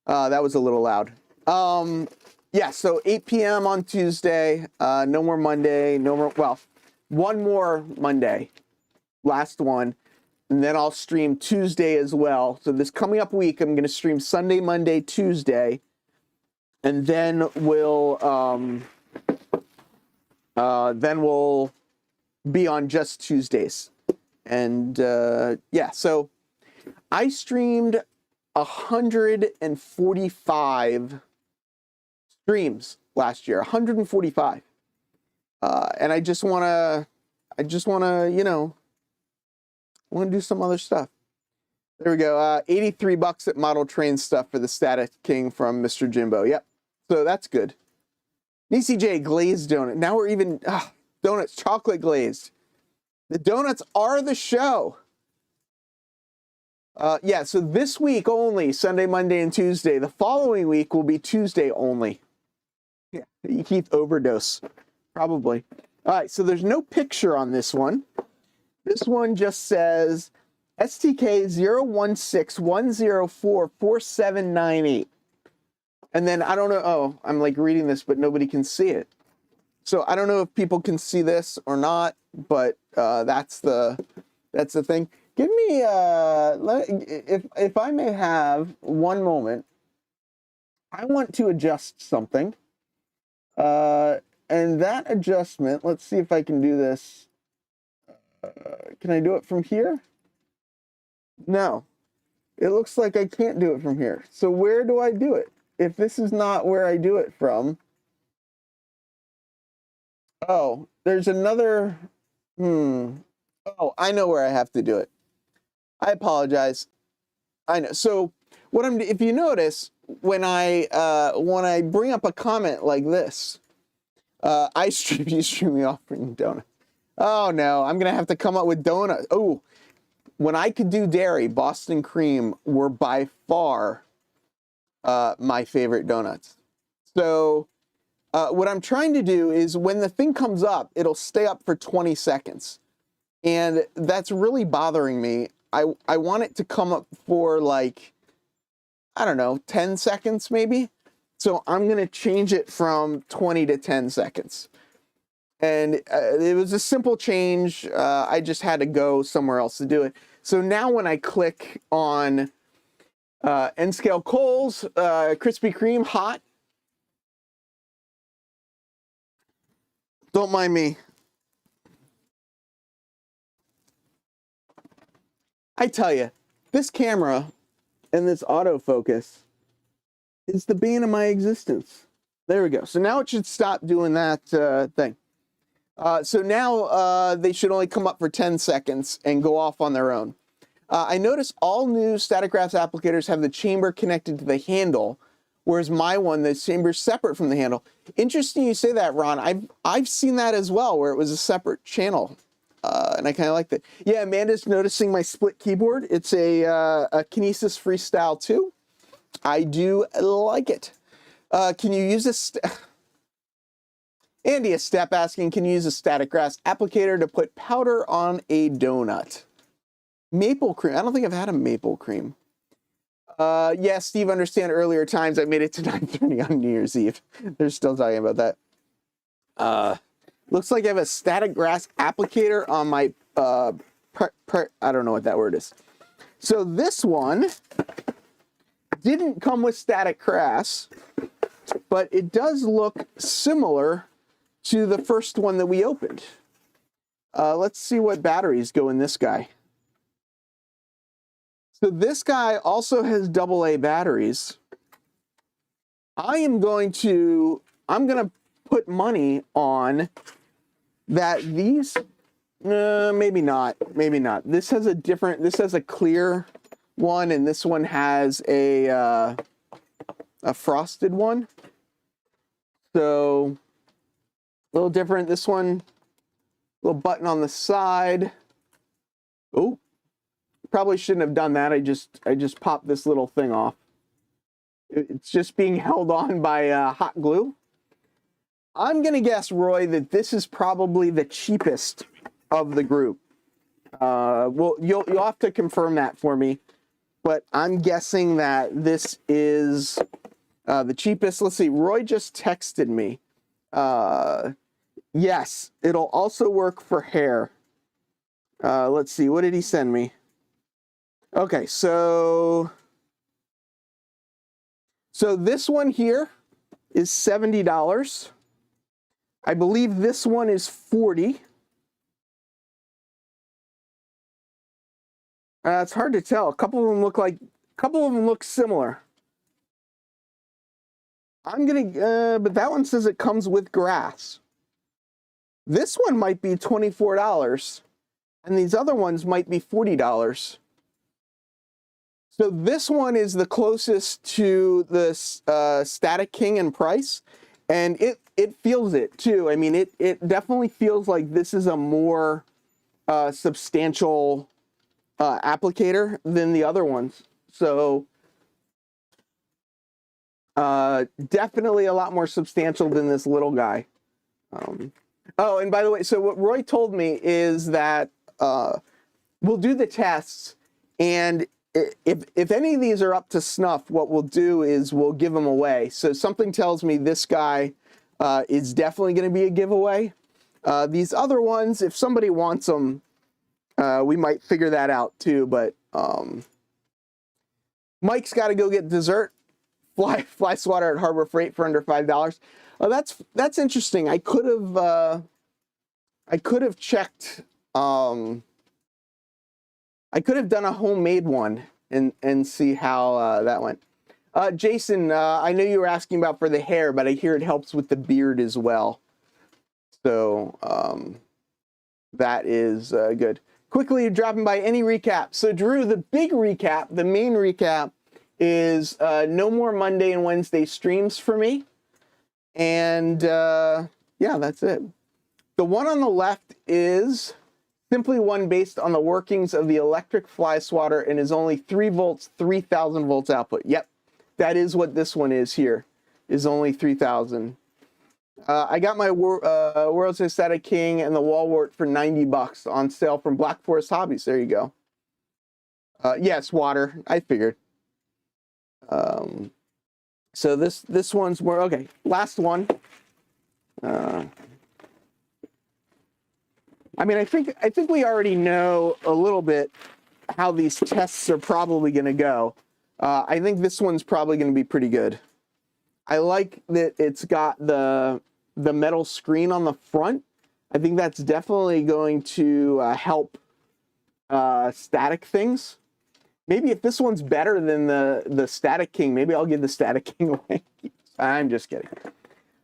B: That was a little loud. Yeah, so 8 p.m. on Tuesday. No more Monday. No more, well, one more Monday. Last one. And then I'll stream Tuesday as well. So this coming up week, I'm going to stream Sunday, Monday, Tuesday. And then we'll be on just Tuesdays. And yeah, so I streamed 145 streams last year. 145. And I just wanna, you know, want to do some other stuff. There we go. 83 bucks at Model Train stuff for the Static King from Mr. Jimbo. Yep. So that's good. Nisi J glazed donut. Now we're even donuts chocolate glazed. The donuts are the show. Yeah, so this week only, Sunday, Monday, and Tuesday. The following week will be Tuesday only. Yeah, Keith overdose. Probably. All right, so there's no picture on this one. This one just says STK 0161044798. And then I don't know, oh, I'm like reading this, but nobody can see it. So I don't know if people can see this or not, but that's the thing. Give me, if I may have one moment, I want to adjust something. And that adjustment, let's see if I can do this. Can I do it from here? No. It looks like I can't do it from here. So where do I do it? If this is not where I do it from. Oh, there's another. Oh, I know where I have to do it. I apologize. I know. So what if you notice, when I bring up a comment like this, you stream me offering donuts. Oh no, I'm gonna have to come up with donuts. Oh, when I could do dairy, Boston cream were by far my favorite donuts. So what I'm trying to do is when the thing comes up, it'll stay up for 20 seconds. And that's really bothering me. I want it to come up for like, I don't know, 10 seconds maybe. So I'm going to change it from 20 to 10 seconds. And it was a simple change. I just had to go somewhere else to do it. So now when I click on N-Scale Coles, Krispy Kreme, hot. Don't mind me. I tell you, this camera and this autofocus is the bane of my existence. There we go. So now it should stop doing that thing. So now they should only come up for 10 seconds and go off on their own. I notice all new static graphs applicators have the chamber connected to the handle, whereas my one, the chamber's separate from the handle. Interesting you say that, Ron. I've seen that as well, where it was a separate channel. And I kind of like that. Yeah, Amanda's noticing my split keyboard. It's a Kinesis Freestyle 2. I do like it. Can you use this? Andy, a step asking, can you use a static graphs applicator to put powder on a donut? Maple cream. I don't think I've had a maple cream. Yeah, Steve, understand earlier times I made it to 9:30 on New Year's Eve. They're still talking about that. Looks like I have a static graphs applicator on my, I don't know what that word is. So this one didn't come with static graphs, but it does look similar to the first one that we opened. Let's see what batteries go in this guy. So this guy also has AA batteries. I'm going to put money on that these, maybe not. This has a clear one, and this one has a frosted one. So a little different. This one, little button on the side. Oh, probably shouldn't have done that. I just popped this little thing off. It's just being held on by hot glue. I'm gonna guess, Roy, that this is probably the cheapest of the group. Well, you'll have to confirm that for me. but I'm guessing that this is the cheapest. Let's see, Roy just texted me. Yes, it'll also work for hair. Let's see, what did he send me? Okay, so this one here is $70. I believe this one is $40. It's hard to tell. A couple of them look similar. I'm gonna, but that one says it comes with grass. This one might be $24, and these other ones might be $40. So this one is the closest to the Static King in price, and it feels it too. I mean, it definitely feels like this is a more substantial applicator than the other ones. So definitely a lot more substantial than this little guy. Oh, and by the way, so what Roy told me is that we'll do the tests, and if any of these are up to snuff, what we'll do is we'll give them away. So something tells me this guy is definitely going to be a giveaway. These other ones, if somebody wants them, we might figure that out too. But Mike's got to go get dessert. Fly swatter at Harbor Freight for under $5. Oh, that's interesting. I could have checked. I could have done a homemade one and see how that went. Jason, I know you were asking about for the hair, but I hear it helps with the beard as well. So that is good. Quickly dropping by any recap. So Drew, the big recap, the main recap is no more Monday and Wednesday streams for me. And yeah, that's it. The one on the left is simply one based on the workings of the electric fly swatter and is only 3 volts, 3,000 volts output. Yep, that is what this one is here, is only 3,000. I got my World's Static King and the Wallwart for $90 on sale from Black Forest Hobbies. There you go. Yes, water. I figured. So this one's more okay. Last one. I mean, I think we already know a little bit how these tests are probably going to go. I think this one's probably going to be pretty good. I like that it's got the metal screen on the front. I think that's definitely going to help static things. Maybe if this one's better than the Static King, maybe I'll give the Static King away. I'm just kidding.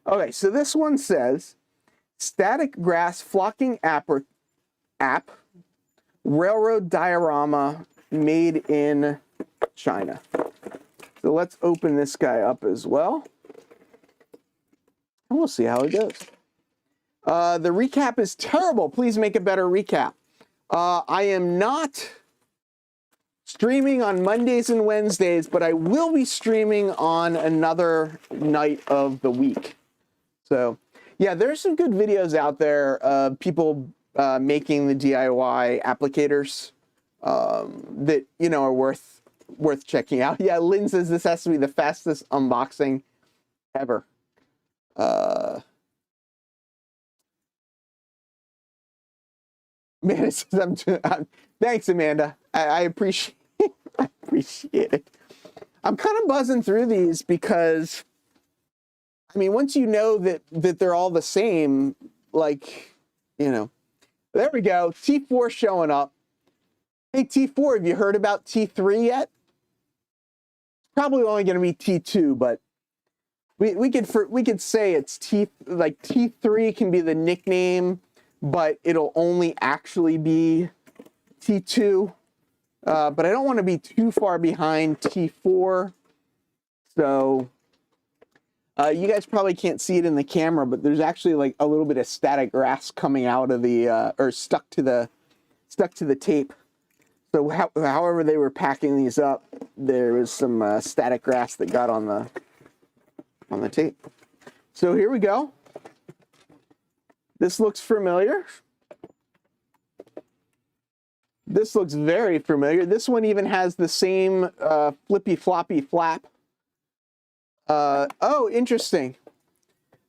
B: Okay, so this one says, Static Grass Flocking App, Railroad Diorama made in China. So let's open this guy up as well. And we'll see how it goes. The recap is terrible. Please make a better recap. I am not streaming on Mondays and Wednesdays, but I will be streaming on another night of the week. So yeah, there's some good videos out there of people making the DIY applicators that, you know, are worth checking out. Yeah, Lynn says this has to be the fastest unboxing ever. Man, thanks, Amanda. I appreciate it. I'm kind of buzzing through these because, I mean, once you know that they're all the same, like, you know, there we go. T4 showing up. Hey, T4, have you heard about T3 yet? Probably only going to be T2, but we could say it's T3 can be the nickname, but it'll only actually be T2. But I don't want to be too far behind T4. So you guys probably can't see it in the camera, but there's actually like a little bit of static grass coming out of the or stuck to the tape. So however they were packing these up, there was some static grass that got on the tape. So here we go. This looks familiar. This looks very familiar. This one even has the same flippy floppy flap. Oh, interesting.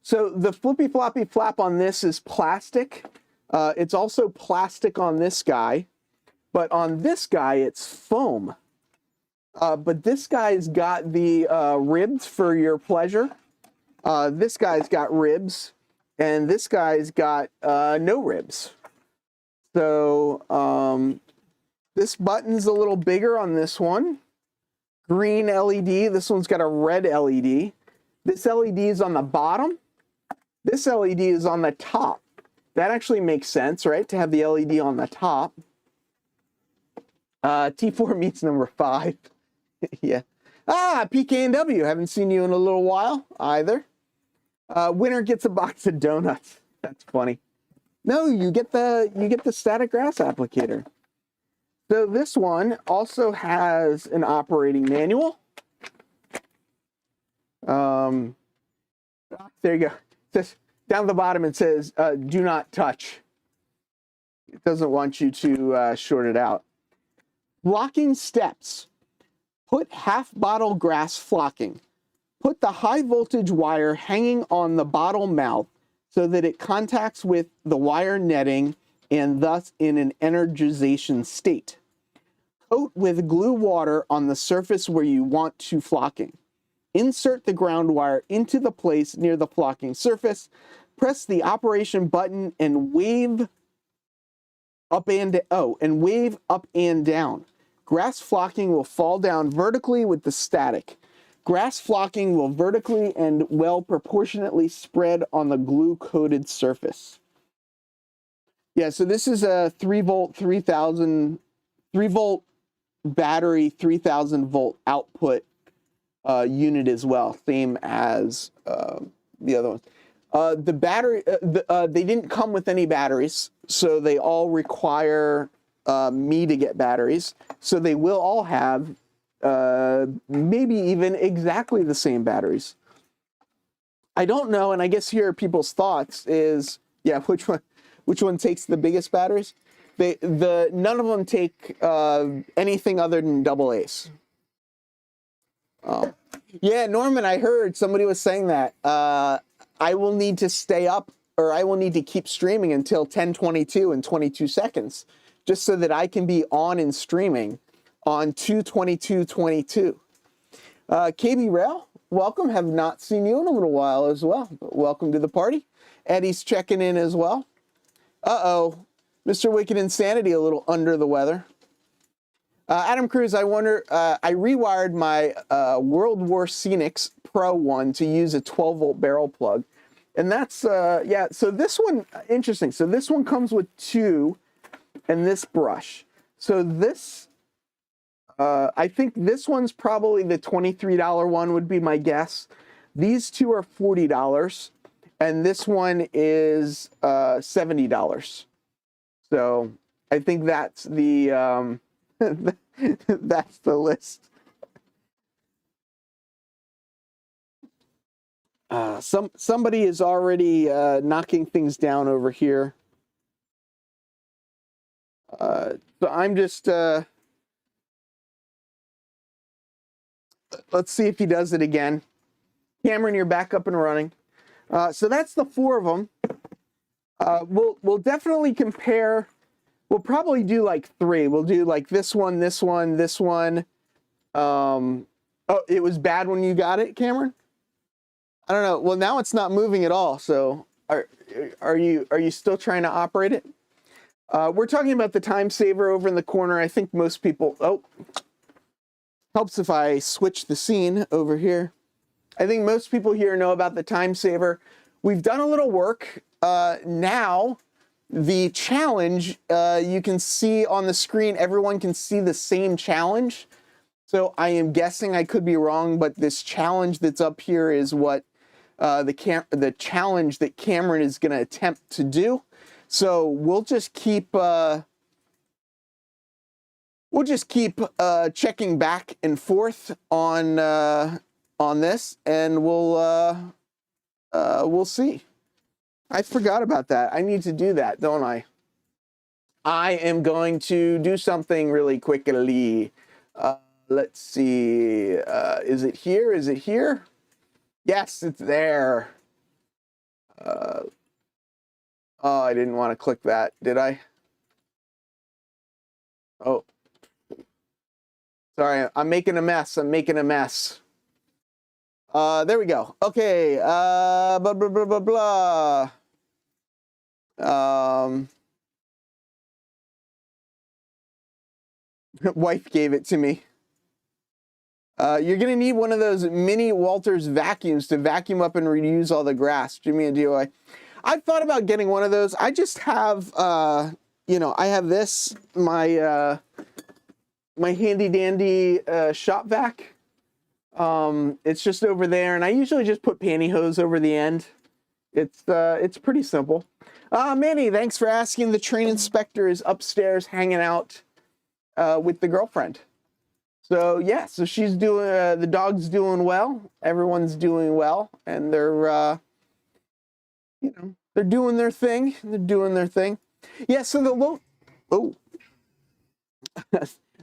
B: So the flippy floppy flap on this is plastic. It's also plastic on this guy, but on this guy it's foam. But this guy's got the ribs for your pleasure. This guy's got ribs, and this guy's got no ribs. So this button's a little bigger on this one. Green LED. This one's got a red LED. This LED is on the bottom. This LED is on the top. That actually makes sense, right? To have the LED on the top. T4 meets number 5. Yeah. Ah, PKNW. Haven't seen you in a little while either. Winner gets a box of donuts. That's funny. No, you get the static grass applicator. So this one also has an operating manual. There you go. Just down the bottom it says do not touch. It doesn't want you to short it out. Flocking steps. Put half bottle grass flocking. Put the high voltage wire hanging on the bottle mouth so that it contacts with the wire netting and thus in an energization state. Coat with glue water on the surface where you want to flocking. Insert the ground wire into the place near the flocking surface. Press the operation button and wave up and down. Grass flocking will fall down vertically with the static. Grass flocking will vertically and well proportionately spread on the glue-coated surface. Yeah, so this is a 3-volt battery, 3,000 volt output unit as well, same as the other ones. The battery, they didn't come with any batteries, so they all require me to get batteries. So they will all have maybe even exactly the same batteries. I don't know, and I guess here are people's thoughts is, yeah, which one takes the biggest batteries? None of them take anything other than AA's. Yeah, Norman, I heard somebody was saying that. I will need to stay up, or I will need to keep streaming until 10:22 and 22 seconds, just so that I can be on and streaming on 2/22/22. KB Rail, welcome. Have not seen you in a little while as well. But welcome to the party. Eddie's checking in as well. Uh-oh. Mr. Wicked Insanity, a little under the weather. Adam Cruz, I wonder, I rewired my World War Scenics Pro one to use a 12-volt barrel plug. And that's, yeah, so this one, interesting. So this one comes with 2 and this brush. So this, I think this one's probably the $23 one would be my guess. These 2 are $40 and this one is $70. So I think that's the that's the list. Somebody is already knocking things down over here. So I'm just let's see if he does it again. Cameron, you're back up and running. So that's the 4 of them. We'll definitely compare. We'll probably do like 3. We'll do like this one, this one, this one. Oh, it was bad when you got it, Cameron? I don't know. Well, now it's not moving at all. So are you still trying to operate it? We're talking about the time saver over in the corner. I think most people, oh, helps if I switch the scene over here. I think most people here know about the time saver. We've done a little work. Now, the challenge, you can see on the screen, everyone can see the same challenge. So I am guessing, I could be wrong, but this challenge that's up here is what the challenge that Cameron is going to attempt to do. So we'll just keep checking back and forth on this, and we'll see. I forgot about that. I need to do that, don't I? I am going to do something really quickly. Let's see. Is it here? Is it here? Yes, it's there. Oh, I didn't want to click that, did I? Oh, sorry. I'm making a mess. I'm making a mess. There we go. Okay. Blah, blah, blah, blah, blah. Wife gave it to me. You're going to need one of those mini Walters vacuums to vacuum up and reuse all the grass. Jimmy and DOI. I've thought about getting one of those. I just have, you know, I have this, my handy dandy shop vac. It's just over there, and I usually just put pantyhose over the end. It's pretty simple. Manny, thanks for asking. The train inspector is upstairs hanging out with the girlfriend. So yeah, so she's doing, the dog's doing well, everyone's doing well, and they're, you know, they're doing their thing. They're doing their thing. Yeah, so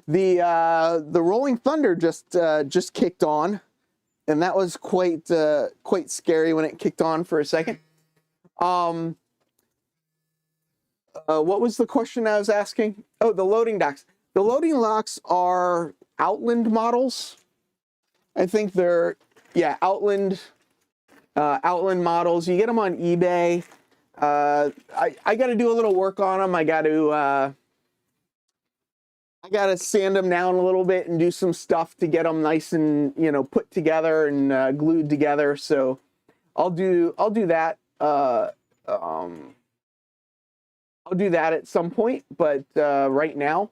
B: the Rolling Thunder just kicked on, and that was quite scary when it kicked on for a second. What was the question I was asking? Oh, the loading docks. The loading docks are Outland models. I think they're, yeah, Outland models. You get them on eBay. I got to do a little work on them. I got to sand them down a little bit and do some stuff to get them nice and, you know, put together and glued together. So I'll do that. I'll do that at some point, but right now,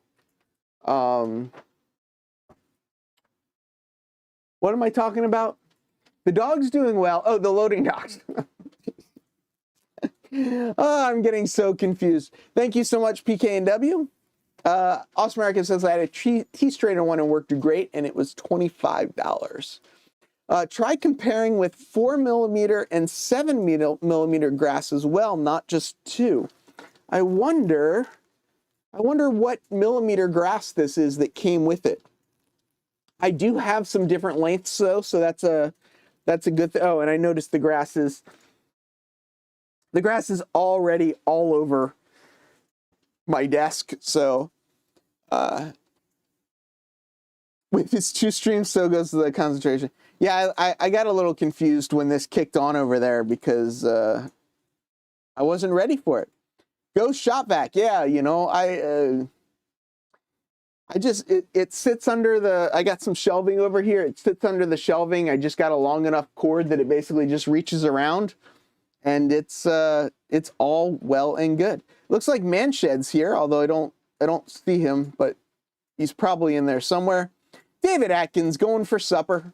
B: what am I talking about? The dog's doing well. Oh, the loading docks. Oh, I'm getting so confused. Thank you so much, PK&W. Awesome American says I had a T-strainer one and worked great, and it was $25. Try comparing with 4mm and 7mm grass as well, not just 2. I wonder what millimeter grass this is that came with it. I do have some different lengths though, so that's a good thing. Oh, and I noticed the grass is already all over my desk. So with its 2 streams, so goes the concentration. Yeah, I got a little confused when this kicked on over there because I wasn't ready for it. Go shop vac. Yeah, you know, it sits under the, I got some shelving over here. It sits under the shelving. I just got a long enough cord that it basically just reaches around, and it's all well and good. Looks like Manshed's here, although I don't see him, but he's probably in there somewhere. David Atkins going for supper.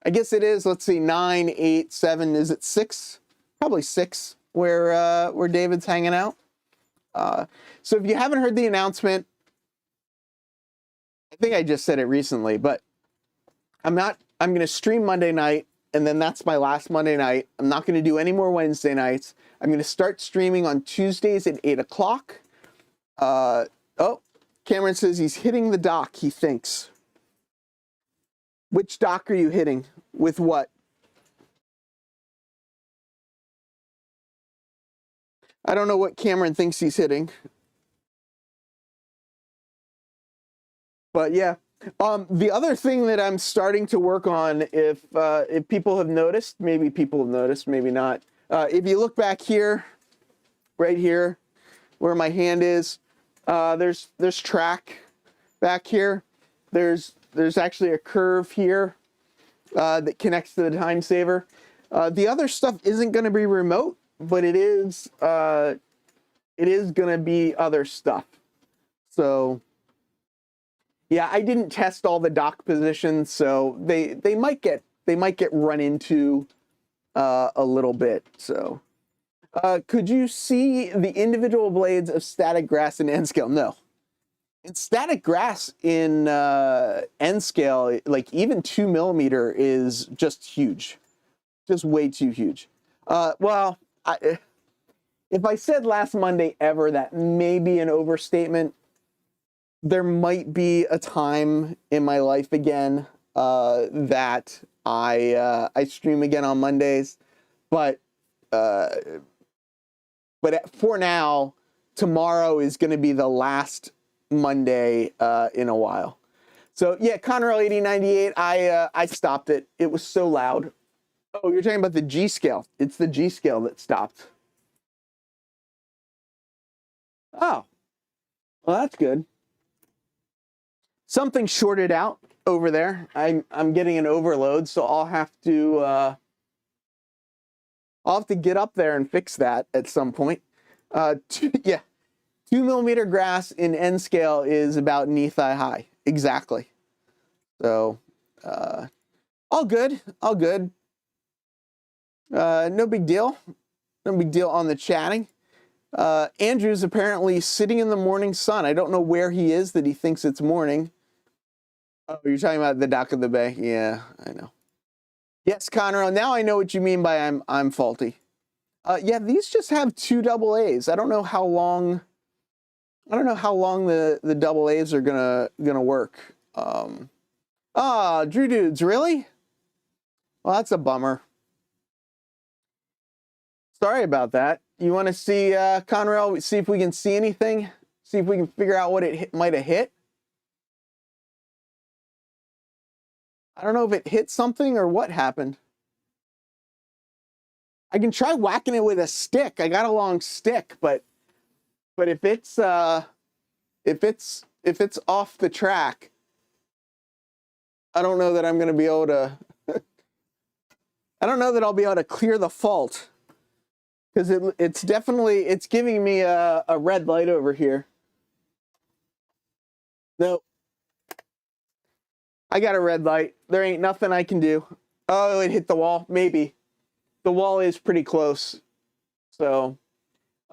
B: I guess it is, let's see, 9, 8, 7, is it 6? Probably 6 where David's hanging out. So if you haven't heard the announcement, I think I just said it recently, but I'm going to stream Monday night, and then that's my last Monday night. I'm not going to do any more Wednesday nights. I'm going to start streaming on Tuesdays at 8 o'clock. Oh, Cameron says he's hitting the dock, he thinks. Which dock are you hitting? With what? I don't know what Cameron thinks he's hitting. But yeah, the other thing that I'm starting to work on, if people have noticed, maybe people have noticed, maybe not. If you look back here, right here, where my hand is, there's track back here. There's actually a curve here that connects to the time saver. The other stuff isn't going to be remote, but it is going to be other stuff. So yeah, I didn't test all the dock positions, so they might get run into a little bit. So could you see the individual blades of static grass in N scale? No. In static grass in N scale, like even 2mm is just huge, just way too huge. Well, If I said last Monday ever, that may be an overstatement. There might be a time in my life again that I stream again on Mondays, but for now, tomorrow is going to be the last Monday in a while. So yeah, Conrail 8098, I stopped it. It was so loud. Oh, you're talking about the G scale. It's the G scale that stopped. Oh, well, that's good. Something shorted out over there. I'm getting an overload, so I'll have to get up there and fix that at some point. Yeah, 2mm grass in N scale is about knee thigh high. Exactly. So, all good, all good. No big deal. No big deal on the chatting. Andrew's apparently sitting in the morning sun. I don't know where he is that he thinks it's morning. Oh, you're talking about the dock of the bay. Yeah, I know. Yes, Conroe. Now I know what you mean by I'm faulty. Yeah, these just have 2 double A's. I don't know how long. I don't know how long the double A's are gonna work. Drew Dudes, really? Well, that's a bummer. Sorry about that. You want to see Conrail? See if we can see anything. See if we can figure out what it might have hit. I don't know if it hit something or what happened. I can try whacking it with a stick. I got a long stick, but if it's off the track, I don't know that I'm going to be able to. I don't know that I'll be able to clear the fault, because it's giving me a red light over here. No, I got a red light. There ain't nothing I can do. Oh, it hit the wall. Maybe the wall is pretty close. So,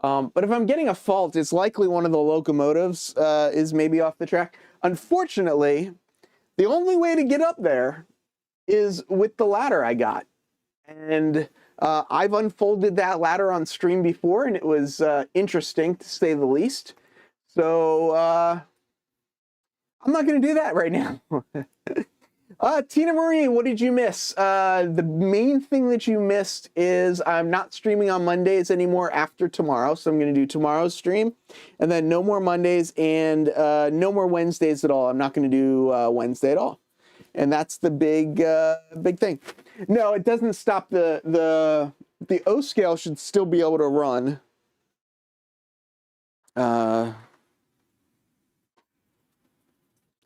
B: but if I'm getting a fault, it's likely one of the locomotives is maybe off the track. Unfortunately, the only way to get up there is with the ladder I got. And I've unfolded that ladder on stream before, and it was interesting, to say the least. So I'm not going to do that right now. Tina Marie, what did you miss? The main thing that you missed is I'm not streaming on Mondays anymore after tomorrow, so I'm going to do tomorrow's stream, and then no more Mondays and no more Wednesdays at all. I'm not going to do Wednesday at all. And that's the big thing. No, it doesn't stop the O scale should still be able to run.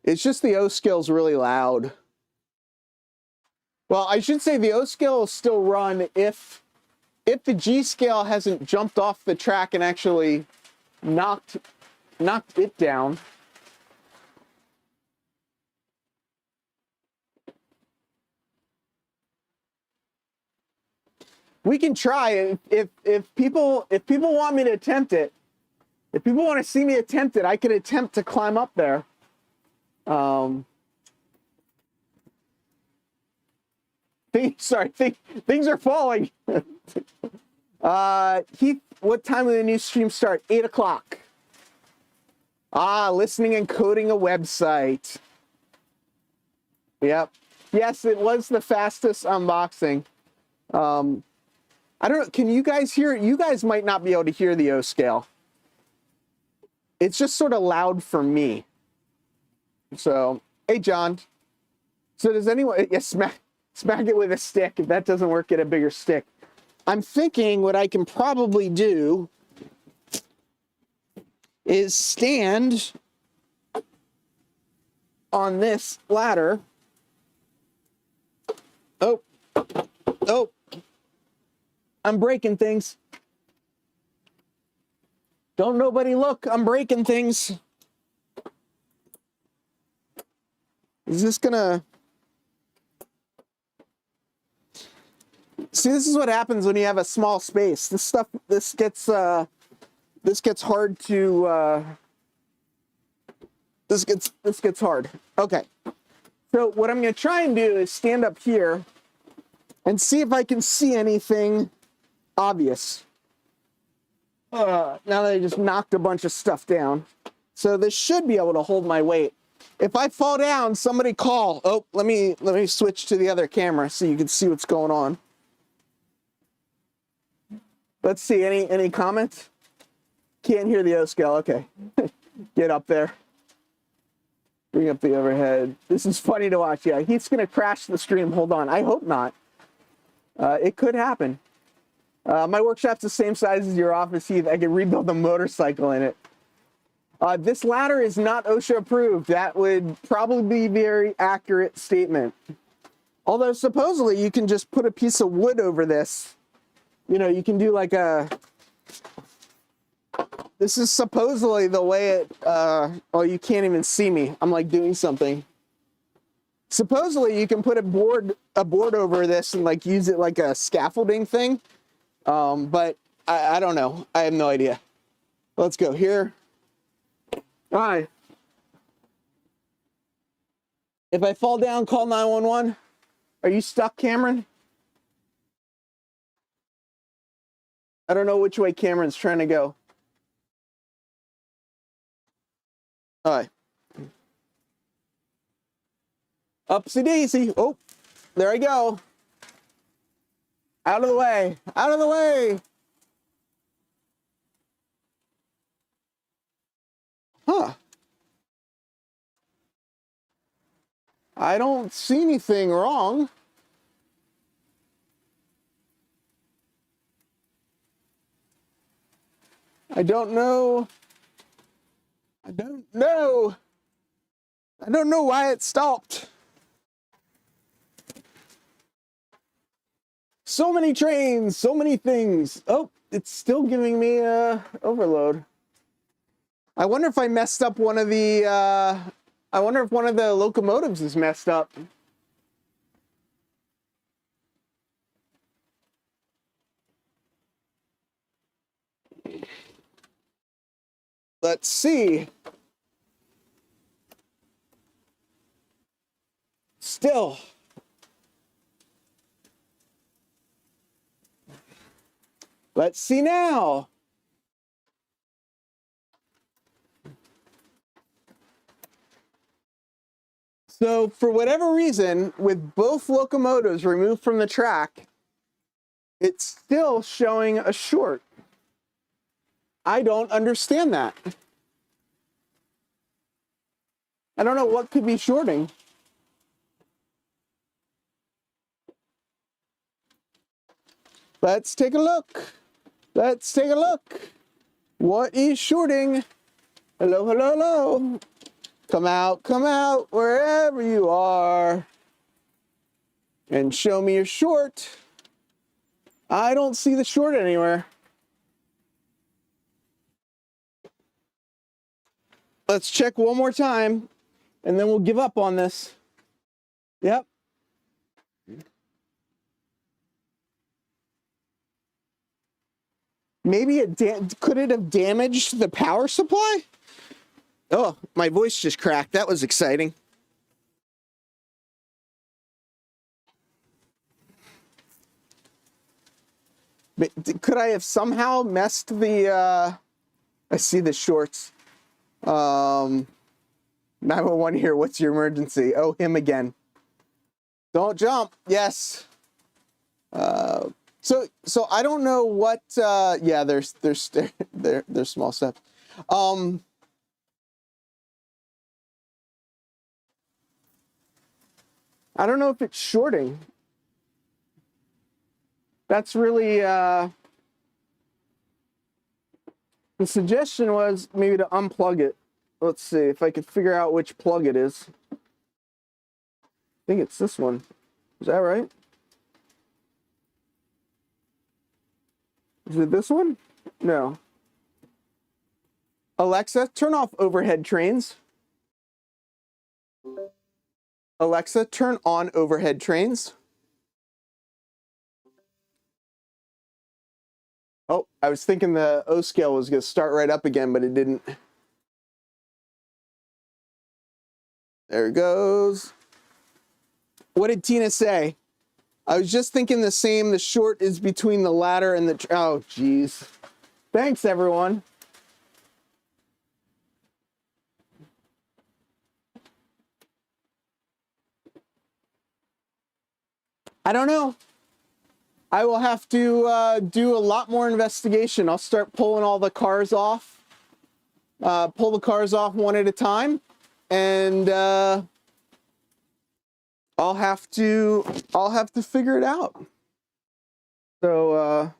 B: It's just the O scale's really loud. Well, I should say the O scale will still run if the G scale hasn't jumped off the track and actually knocked it down. We can try. If people want me to attempt it, if people want to see me attempt it, I could attempt to climb up there. Things are falling. Heath, what time will the new stream start? 8 o'clock. Listening and coding a website. Yep. Yes, it was the fastest unboxing. I don't know, can you guys hear it? You guys might not be able to hear the O scale. It's just sort of loud for me. So, hey, John. So does anyone, yeah, smack it with a stick. If that doesn't work, get a bigger stick. I'm thinking what I can probably do is stand on this ladder. Oh. I'm breaking things. Don't nobody look. I'm breaking things. Is this gonna... See, this is what happens when you have a small space. This gets hard to... This gets hard. Okay. So what I'm gonna try and do is stand up here and see if I can see anything obvious. Now that I just knocked a bunch of stuff down. So this should be able to hold my weight. If I fall down, somebody call. Oh, let me switch to the other camera so you can see what's going on. Let's see, any comments? Can't hear the O scale, okay. Get up there. Bring up the overhead. This is funny to watch. Yeah, he's gonna crash the stream. Hold on, I hope not. It could happen. My workshop's the same size as your office, Heath. I can rebuild a motorcycle in it. This ladder is not OSHA approved. That would probably be a very accurate statement. Although supposedly you can just put a piece of wood over this. You know, you can do like a, this is supposedly the way it, oh, you can't even see me. I'm like doing something. Supposedly you can put a board over this and like use it like a scaffolding thing. But I don't know. I have no idea. Let's go here. Hi. If I fall down, call 911. Are you stuck, Cameron? I don't know which way Cameron's trying to go. Hi. Upsy daisy. Oh, there I go. Out of the way. Out of the way. Huh. I don't see anything wrong. I don't know. I don't know. I don't know why it stopped. So many trains, so many things. Oh, it's still giving me overload. I wonder if I messed up one of the, I wonder if one of the locomotives is messed up. Let's see. Still. Let's see now. So for whatever reason, with both locomotives removed from the track, it's still showing a short. I don't understand that. I don't know what could be shorting. Let's take a look. Let's take a look. What is shorting? Hello, hello, hello. Come out, wherever you are. And show me your short. I don't see the short anywhere. Let's check one more time, and then we'll give up on this. Yep. Maybe could it have damaged the power supply? Oh, my voice just cracked. That was exciting. But could I have somehow messed the, I see the shorts. 911 here, what's your emergency? Oh, him again. Don't jump. Yes. So I don't know what, yeah, there's small steps. I don't know if it's shorting. That's really, the suggestion was maybe to unplug it. Let's see if I could figure out which plug it is. I think it's this one. Is that right? Is it this one? No. Alexa, turn off overhead trains. Alexa, turn on overhead trains. Oh, I was thinking the O scale was going to start right up again, but it didn't. There it goes. What did Tina say? I was just thinking the same. The short is between the ladder and the... Oh, geez. Thanks, everyone. I don't know. I will have to do a lot more investigation. I'll start pulling all the cars off. Pull the cars off one at a time, and I'll have to figure it out. So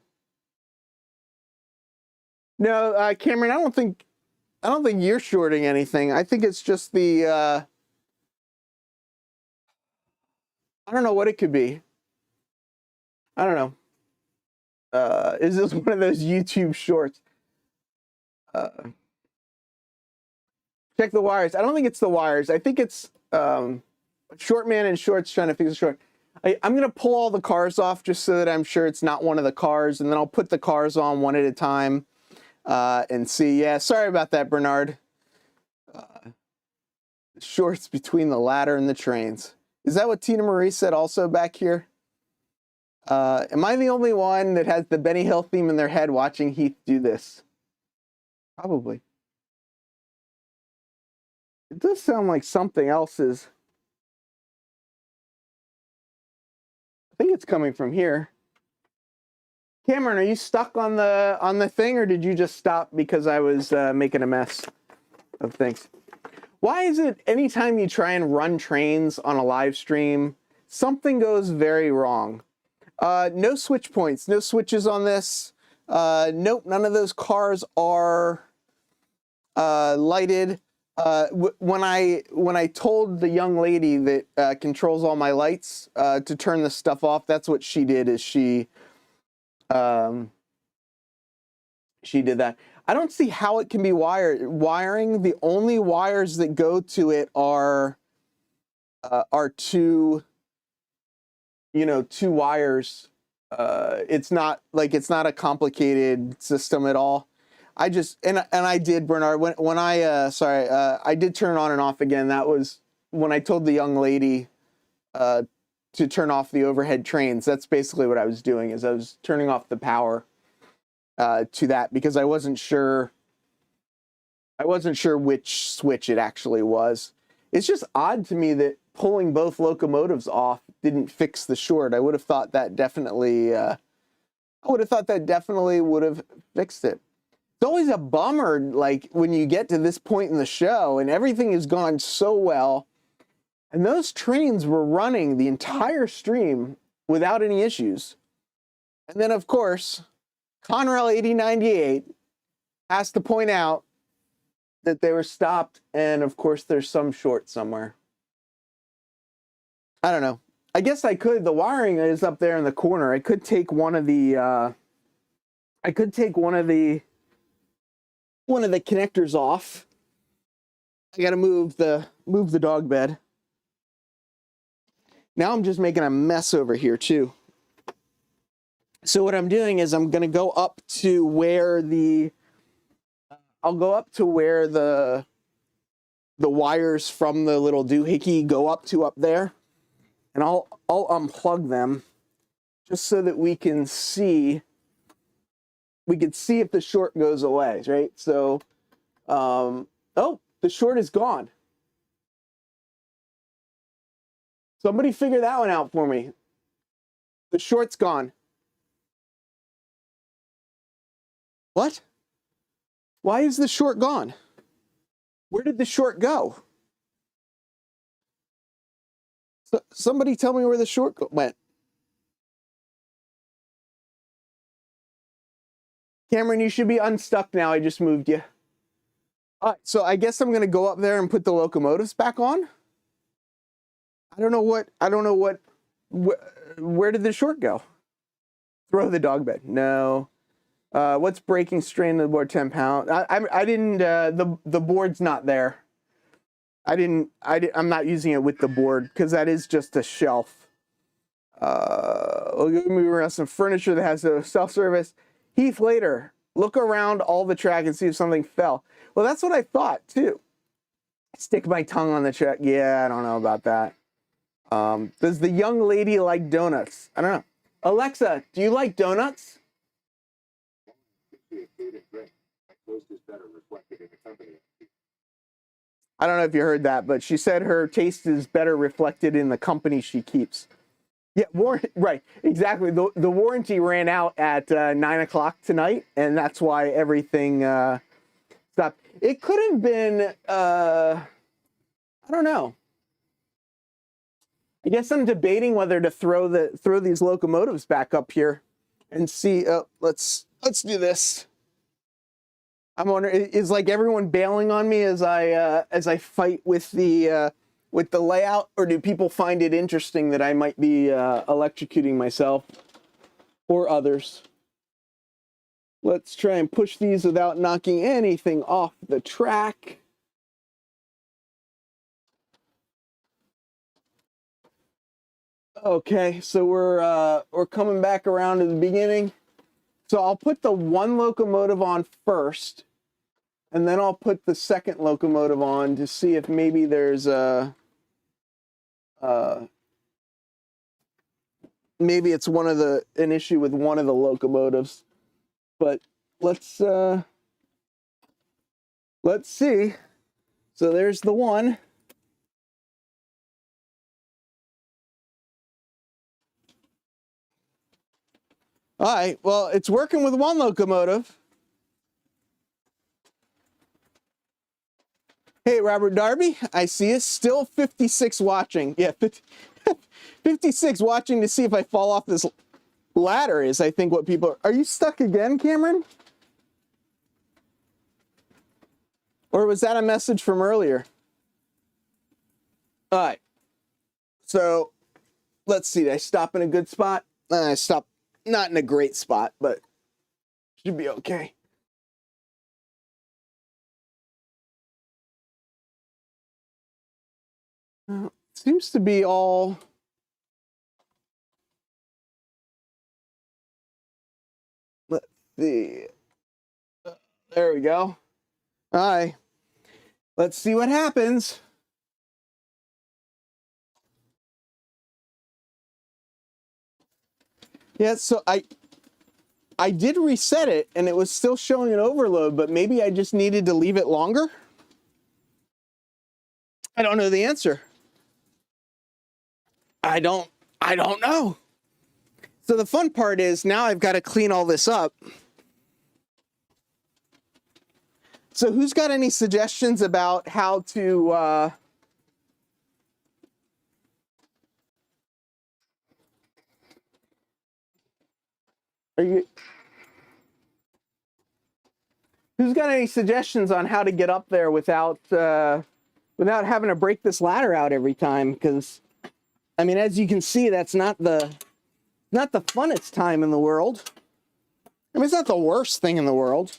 B: no, Cameron, I don't think you're shorting anything. I think it's just the I don't know what it could be. I don't know. Is this one of those YouTube shorts? Check the wires. I don't think it's the wires. I think it's short man in shorts trying to fix the short. I'm going to pull all the cars off just so that I'm sure it's not one of the cars, and then I'll put the cars on one at a time and see. Yeah, sorry about that, Bernard. Shorts between the ladder and the trains. Is that what Tina Marie said also back here? Am I the only one that has the Benny Hill theme in their head watching Heath do this? Probably. It does sound like something else is. I think it's coming from here. Cameron, are you stuck on the thing, or did you just stop because I was making a mess of things? Why is it anytime you try and run trains on a live stream, something goes very wrong? No switch points, no switches on this. Nope, none of those cars are lighted. When I told the young lady that controls all my lights to turn this stuff off, that's what she did. Is she did that. I don't see how it can be wiring. The only wires that go to it are two, two wires. It's not a complicated system at all. I just, and I did, Bernard, when I did turn on and off again. That was when I told the young lady to turn off the overhead trains. That's basically what I was doing, is I was turning off the power to that, because I wasn't sure which switch it actually was. It's just odd to me that pulling both locomotives off didn't fix the short. I would have thought that definitely would have fixed it. It's always a bummer, like, when you get to this point in the show and everything has gone so well, and those trains were running the entire stream without any issues. And then, of course, Conrail 8098 has to point out that they were stopped, and of course there's some short somewhere. I don't know. I guess I could. The wiring is up there in the corner. I could take one of the connectors off. I got to move the dog bed. Now I'm just making a mess over here too. So what I'm doing is I'm going to go up to where the wires from the little doohickey go up there, and I'll unplug them just so that we can see if the short goes away, right? So, oh, the short is gone. Somebody figure that one out for me. The short's gone. What? Why is the short gone? Where did the short go? Somebody tell me where the short went. Cameron, you should be unstuck now. I just moved you. All right, so I guess I'm going to go up there and put the locomotives back on. Where did the short go? Throw the dog bed. No. What's breaking, strain the board, 10 pounds? I didn't, the board's not there. I'm not using it with the board because that is just a shelf. We'll move around some furniture that has a self-service. Heath, later, look around all the track and see if something fell. Well, that's what I thought too. Stick my tongue on the track. Yeah, I don't know about that. Does the young lady like donuts? I don't know. Alexa, do you like donuts? I don't know if you heard that, but she said her taste is better reflected in the company she keeps. Yeah, right, exactly. The warranty ran out at 9 o'clock tonight, and that's why everything stopped. It could have been, I don't know. I guess I'm debating whether to throw these locomotives back up here and see. Let's do this. I'm wondering, is like everyone bailing on me as I fight with the layout, or do people find it interesting that I might be electrocuting myself or others? Let's try and push these without knocking anything off the track. Okay, so we're coming back around to the beginning. So I'll put the one locomotive on first, and then I'll put the second locomotive on to see if maybe there's maybe it's an issue with one of the locomotives. But let's see. So there's the one. All right, well, it's working with one locomotive. Hey, Robert Darby, I see you. Still 56 watching. Yeah, 56 watching to see if I fall off this ladder is, I think, what people are you stuck again, Cameron? Or was that a message from earlier? All right. So let's see. Did I stop in a good spot? I stopped not in a great spot, but should be okay. Seems to be all. Let's see. There we go. All right. Let's see what happens. Yeah, so I did reset it and it was still showing an overload, but maybe I just needed to leave it longer. I don't know the answer. I don't know. So the fun part is now I've got to clean all this up. So who's got any suggestions about how to who's got any suggestions on how to get up there without having to break this ladder out every time? Because I mean, as you can see, that's not the funnest time in the world. I mean, it's not the worst thing in the world.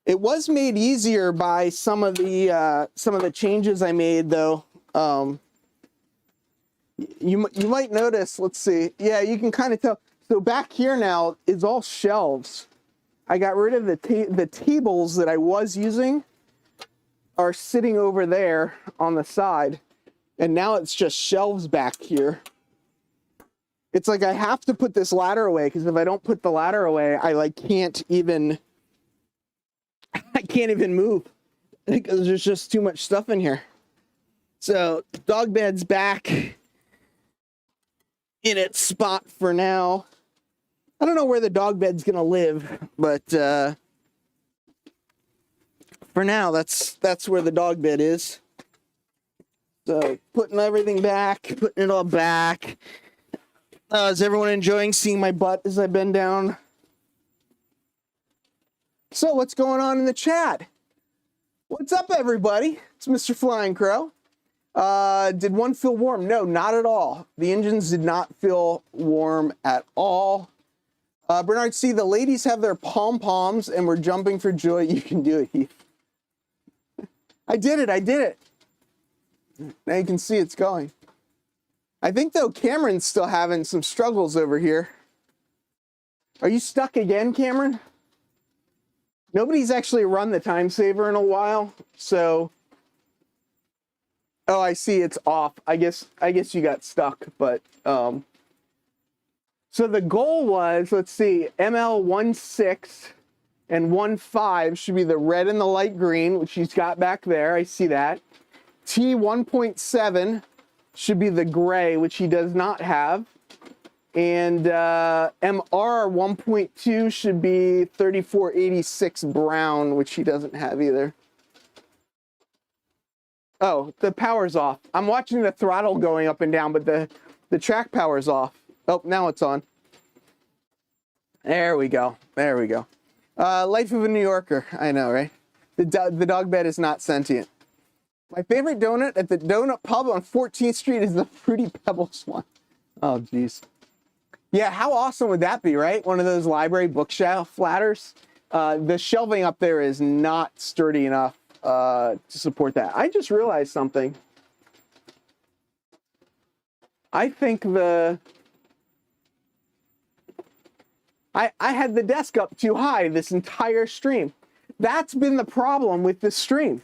B: It was made easier by some of the changes I made, though. You might notice. Let's see. Yeah, you can kind of tell. So back here now is all shelves. I got rid of the tables that I was using are sitting over there on the side, and now it's just shelves back here. It's like I have to put this ladder away, because if I don't put the ladder away, I can't even move, because there's just too much stuff in here. So dog bed's back in its spot for now. I don't know where the dog bed's gonna live, but for now that's where the dog bed is. So putting everything back, putting it all back. Is everyone enjoying seeing my butt as I bend down? So what's going on in the chat? What's up, everybody? It's Mr. Flying Crow. Did one feel warm? No, not at all. The engines did not feel warm at all. Bernard, see, the ladies have their pom-poms and we're jumping for joy. You can do it, Heath. I did it. Now you can see it's going. I think, though, Cameron's still having some struggles over here. Are you stuck again, Cameron? Nobody's actually run the time saver in a while, so... Oh, I see, it's off. I guess you got stuck, but... So the goal was, let's see, ML16 and 15 should be the red and the light green, which he's got back there. I see that. T1.7 should be the gray, which he does not have. And MR 1.2 should be 3486 brown, which he doesn't have either. Oh, the power's off. I'm watching the throttle going up and down, but the track power's off. Oh, now it's on. There we go. There we go. Life of a New Yorker. I know, right? The dog bed is not sentient. My favorite donut at the Donut Pub on 14th Street is the Fruity Pebbles one. Oh, geez. Yeah, how awesome would that be, right? One of those library bookshelf ladders. The shelving up there is not sturdy enough to support that. I just realized something. I think I had the desk up too high this entire stream. That's been the problem with this stream,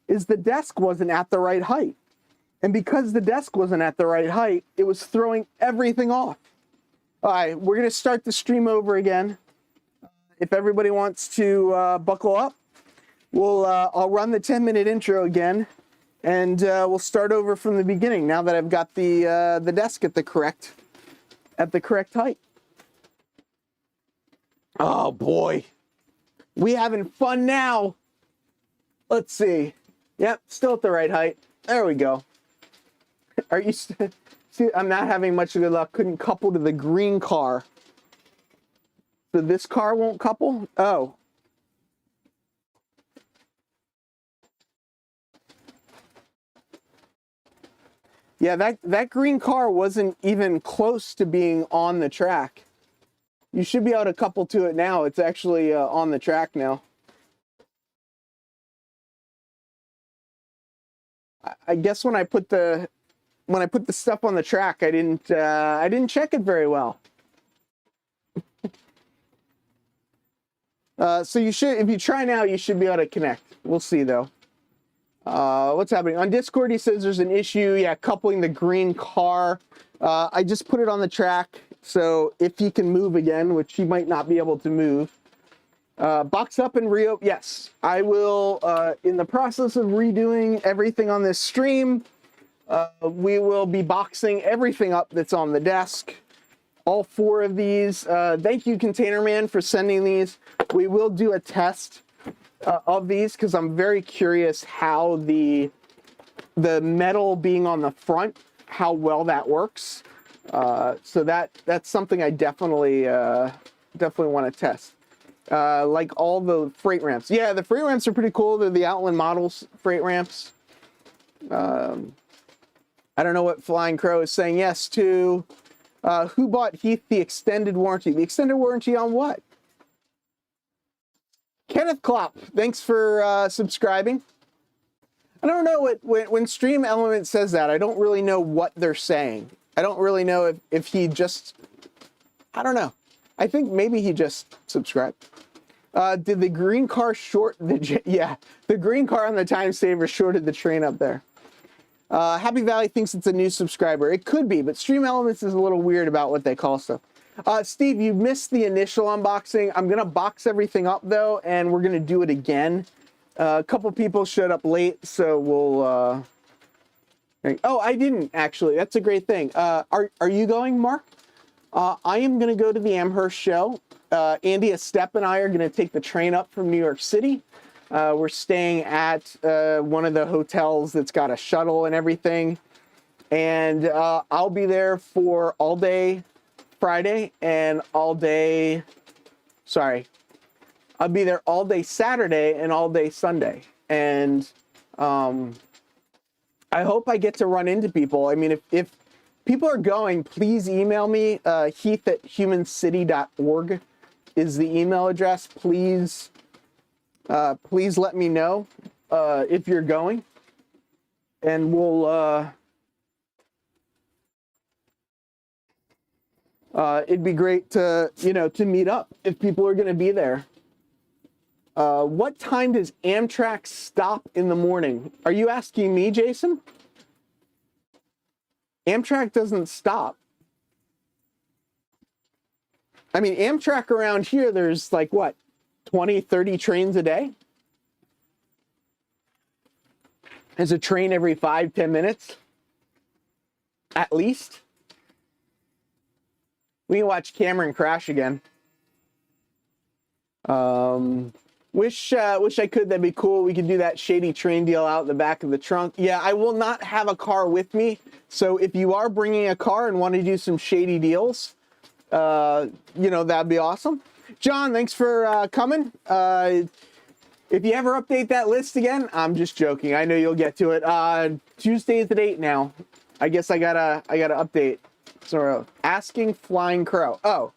B: is the desk wasn't at the right height. And because the desk wasn't at the right height, it was throwing everything off. All right, we're gonna start the stream over again. If everybody wants to buckle up, I'll run the 10-minute intro again, and we'll start over from the beginning now that I've got the desk at the correct height. Oh boy, we having fun now. Let's see. Yep, still at the right height. There we go. Are you? See, I'm not having much good luck. Couldn't couple to the green car. So this car won't couple? Oh. Yeah, that green car wasn't even close to being on the track. You should be able to couple to it now. It's actually on the track now. I guess when I put the stuff on the track, I didn't check it very well. So you should, if you try now, you should be able to connect. We'll see though. What's happening on Discord? He says there's an issue. Yeah, coupling the green car. I just put it on the track, so if he can move again, which he might not be able to move. Box up and reopen. Yes, I will. In the process of redoing everything on this stream, we will be boxing everything up that's on the desk. All 4 of these. Thank you, Container Man, for sending these. We will do a test of these because I'm very curious how the metal being on the front, how well that works. So that's something I definitely want to test. Like all the freight ramps. Yeah, the freight ramps are pretty cool. They're the Outland Models freight ramps. I don't know what Flying Crow is saying yes to. Who bought Heath the extended warranty? The extended warranty on what? Kenneth Klopp, thanks for subscribing. I don't know when Stream Element says that, I don't really know what they're saying. I don't really know if he just, I don't know. I think maybe he just subscribed. Did the green car short the, yeah, the green car on the time saver shorted the train up there. Happy Valley thinks it's a new subscriber. It could be, but Stream Elements is a little weird about what they call stuff. Steve, you missed the initial unboxing. I'm going to box everything up, though, and we're going to do it again. A couple people showed up late, so we'll... Oh, I didn't, actually. That's a great thing. Are you going, Mark? I am going to go to the Amherst show. Andy Estep and I are going to take the train up from New York City. We're staying at one of the hotels that's got a shuttle and everything. And I'll be there for all day Friday and all day, sorry, I'll be there all day Saturday and all day Sunday. And I hope I get to run into people. I mean, if people are going, please email me. Heath@humancity.org is the email address. Please let me know if you're going, and we'll it'd be great to to meet up if people are going to be there. What time does Amtrak stop in the morning? Are you asking me, Jason? Amtrak doesn't stop. I mean, Amtrak around here, there's like what, 20, 30 trains a day? There's a train every 5-10 minutes, at least. We can watch Cameron crash again. Wish I could. That'd be cool. We could do that shady train deal out in the back of the trunk. Yeah, I will not have a car with me. So if you are bringing a car and want to do some shady deals, you know, that'd be awesome. John, thanks for coming. If you ever update that list again, I'm just joking. I know you'll get to it. Tuesday's at 8 now. I guess I gotta update. So asking Flying Crow. Oh,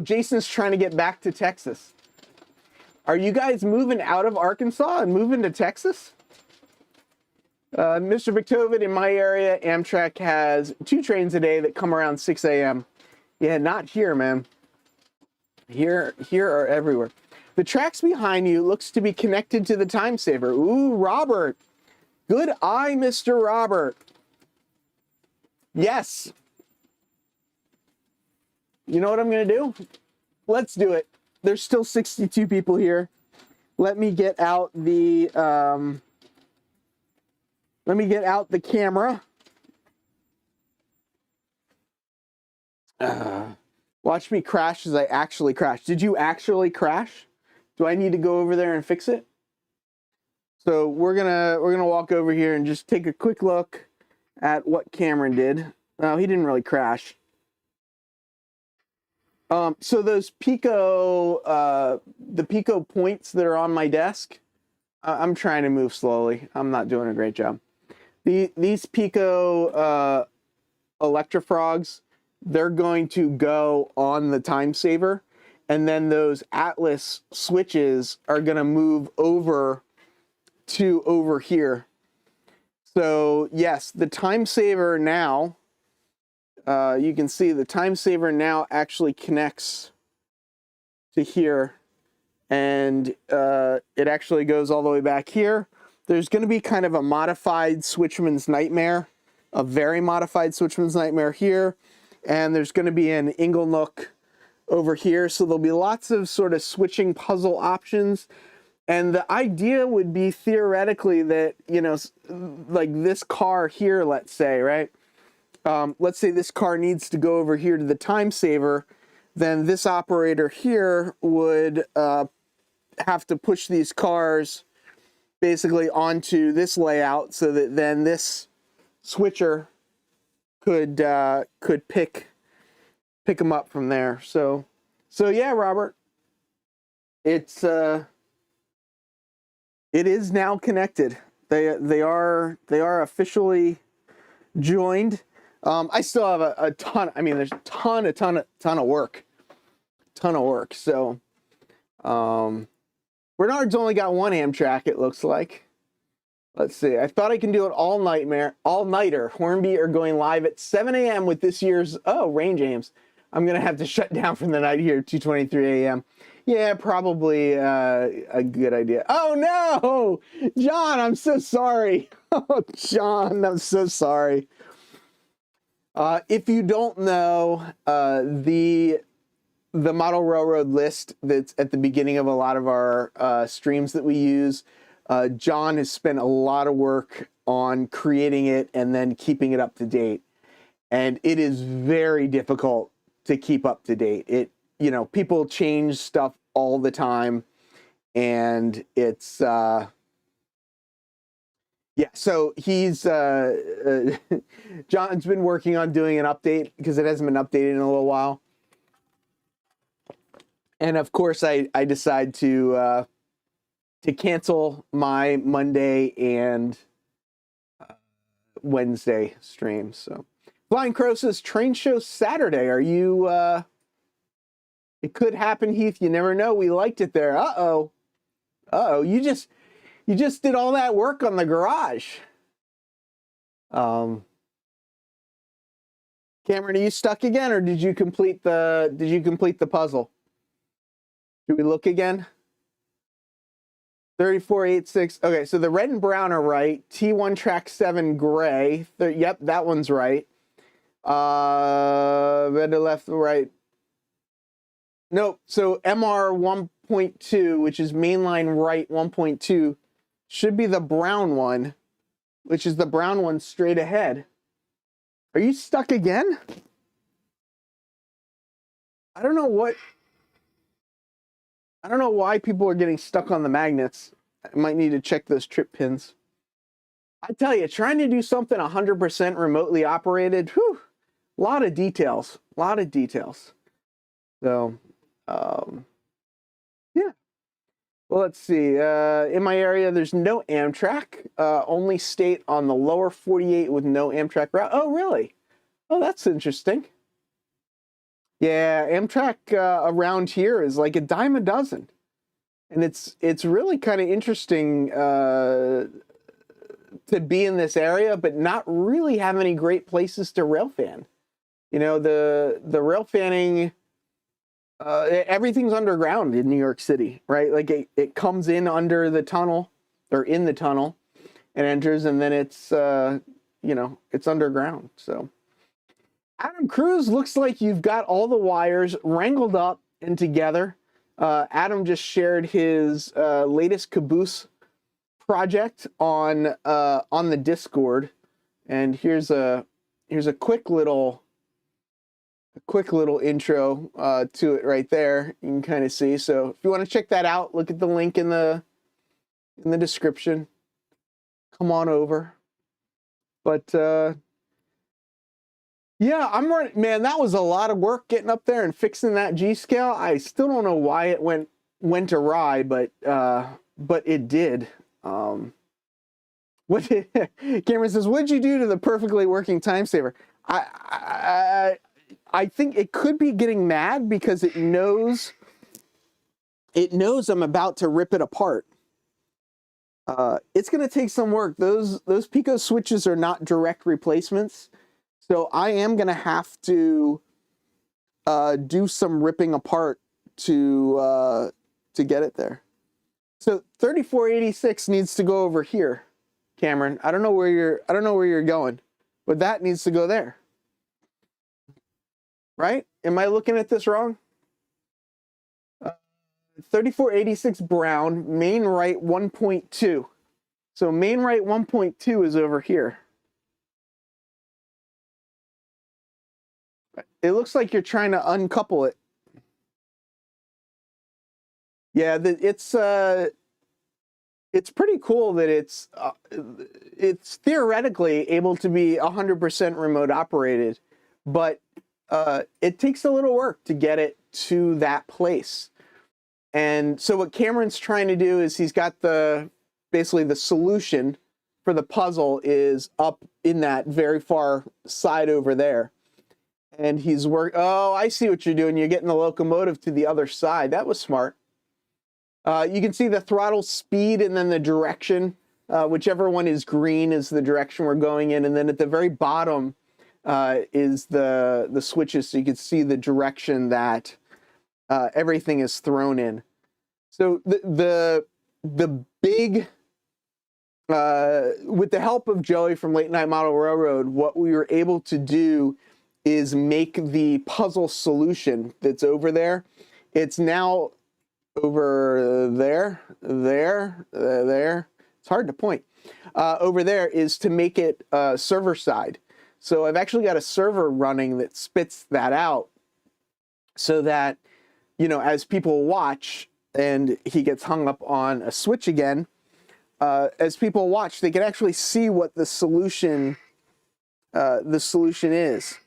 B: Jason's trying to get back to Texas. Are you guys moving out of Arkansas and moving to Texas? Mr. Victovid, in my area, Amtrak has 2 trains a day that come around 6 a.m. Yeah, not here, man. Here are everywhere. The tracks behind you looks to be connected to the time saver. Ooh, Robert. Good eye, Mr. Robert. Yes. You know what I'm going to do? Let's do it. There's still 62 people here. Let me get out the camera. Watch me crash as I actually crash. Did you actually crash? Do I need to go over there and fix it? So we're gonna walk over here and just take a quick look at what Cameron did. Oh, he didn't really crash. So those Pico, the Pico points that are on my desk, I'm trying to move slowly. I'm not doing a great job. These Pico Electrofrogs, they're going to go on the time saver, and then those Atlas switches are going to move over to over here. So yes, the time saver now, you can see the time saver now actually connects to here, and it actually goes all the way back here. There's going to be kind of a modified Switchman's Nightmare, a very modified Switchman's Nightmare here, and there's going to be an Inglenook over here. So there'll be lots of sort of switching puzzle options. And the idea would be theoretically that, you know, like this car here, let's say, right? Let's say this car needs to go over here to the time saver, then this operator here would have to push these cars basically onto this layout so that then this switcher could pick them up from there. So yeah, Robert, it is now connected. They are officially joined. I still have a ton. I mean, there's a ton of work. So, Bernard's only got one Amtrak, it looks like. Let's see. I thought I can do it all-nighter. Hornby are going live at 7 a.m. with this year's Rain James. I'm gonna have to shut down for the night here at 2:23 a.m. Yeah, probably a good idea. Oh no, John, I'm so sorry. Oh, John, I'm so sorry. If you don't know, the model railroad list that's at the beginning of a lot of our streams that we use, John has spent a lot of work on creating it and then keeping it up to date. And it is very difficult to keep up to date. You know, people change stuff all the time, and it's yeah. So he's John's been working on doing an update because it hasn't been updated in a little while. And of course, I decide to cancel my Monday and Wednesday streams. So Flying Crow says train show Saturday. Are you? It could happen, Heath. You never know. We liked it there. Uh-oh. You just did all that work on the garage. Cameron, are you stuck again, or did you complete the puzzle? Should we look again? 3486. Okay, so the red and brown are right. T1 track 7 gray. Yep, that one's right. Red to left, right. Nope. So MR 1.2, which is mainline right 1.2, should be the brown one, which is the brown one straight ahead. Are you stuck again? I don't know why people are getting stuck on the magnets. I might need to check those trip pins. I tell you, trying to do something 100% remotely operated, whew, a lot of details, So, yeah. Well, let's see. In my area, there's no Amtrak. Only state on the lower 48 with no Amtrak route. Oh, really? Oh, that's interesting. Yeah, Amtrak around here is like a dime a dozen. And it's really kind of interesting to be in this area, but not really have any great places to rail fan. You know, the rail fanning, everything's underground in New York City, right? Like it comes in under the tunnel or in the tunnel and enters, and then it's, you know, it's underground. So Adam Cruz, looks like you've got all the wires wrangled up and together. Adam just shared his latest caboose project on the Discord, and here's a quick little intro to it right there. You can kind of see. So if you want to check that out, look at the link in the description. Come on over. But yeah, I'm running, man. That was a lot of work getting up there and fixing that G scale. I still don't know why it went awry, but it did. Cameron says, "What'd you do to the perfectly working time saver?" I think it could be getting mad because it knows I'm about to rip it apart. It's going to take some work. Those Pico switches are not direct replacements, so I am going to have to do some ripping apart to get it there. So 3486 needs to go over here, Cameron. I don't know where you're going, but that needs to go there. Right? Am I looking at this wrong? 3486 brown, main right 1.2. So main right 1.2 is over here. It looks like you're trying to uncouple it. Yeah, it's pretty cool that it's theoretically able to be 100% remote operated, but it takes a little work to get it to that place. And so what Cameron's trying to do is he's got basically the solution for the puzzle is up in that very far side over there. And he's oh, I see what you're doing. You're getting the locomotive to the other side. That was smart. You can see the throttle speed and then the direction. Whichever one is green is the direction we're going in. And then at the very bottom is the switches, so you can see the direction that everything is thrown in. So the big, with the help of Joey from Late Night Model Railroad, what we were able to do is make the puzzle solution that's over there. It's now over there. It's hard to point. Over there is to make it server side. So I've actually got a server running that spits that out so that, you know, as people watch and he gets hung up on a switch again, as people watch, they can actually see what the solution is.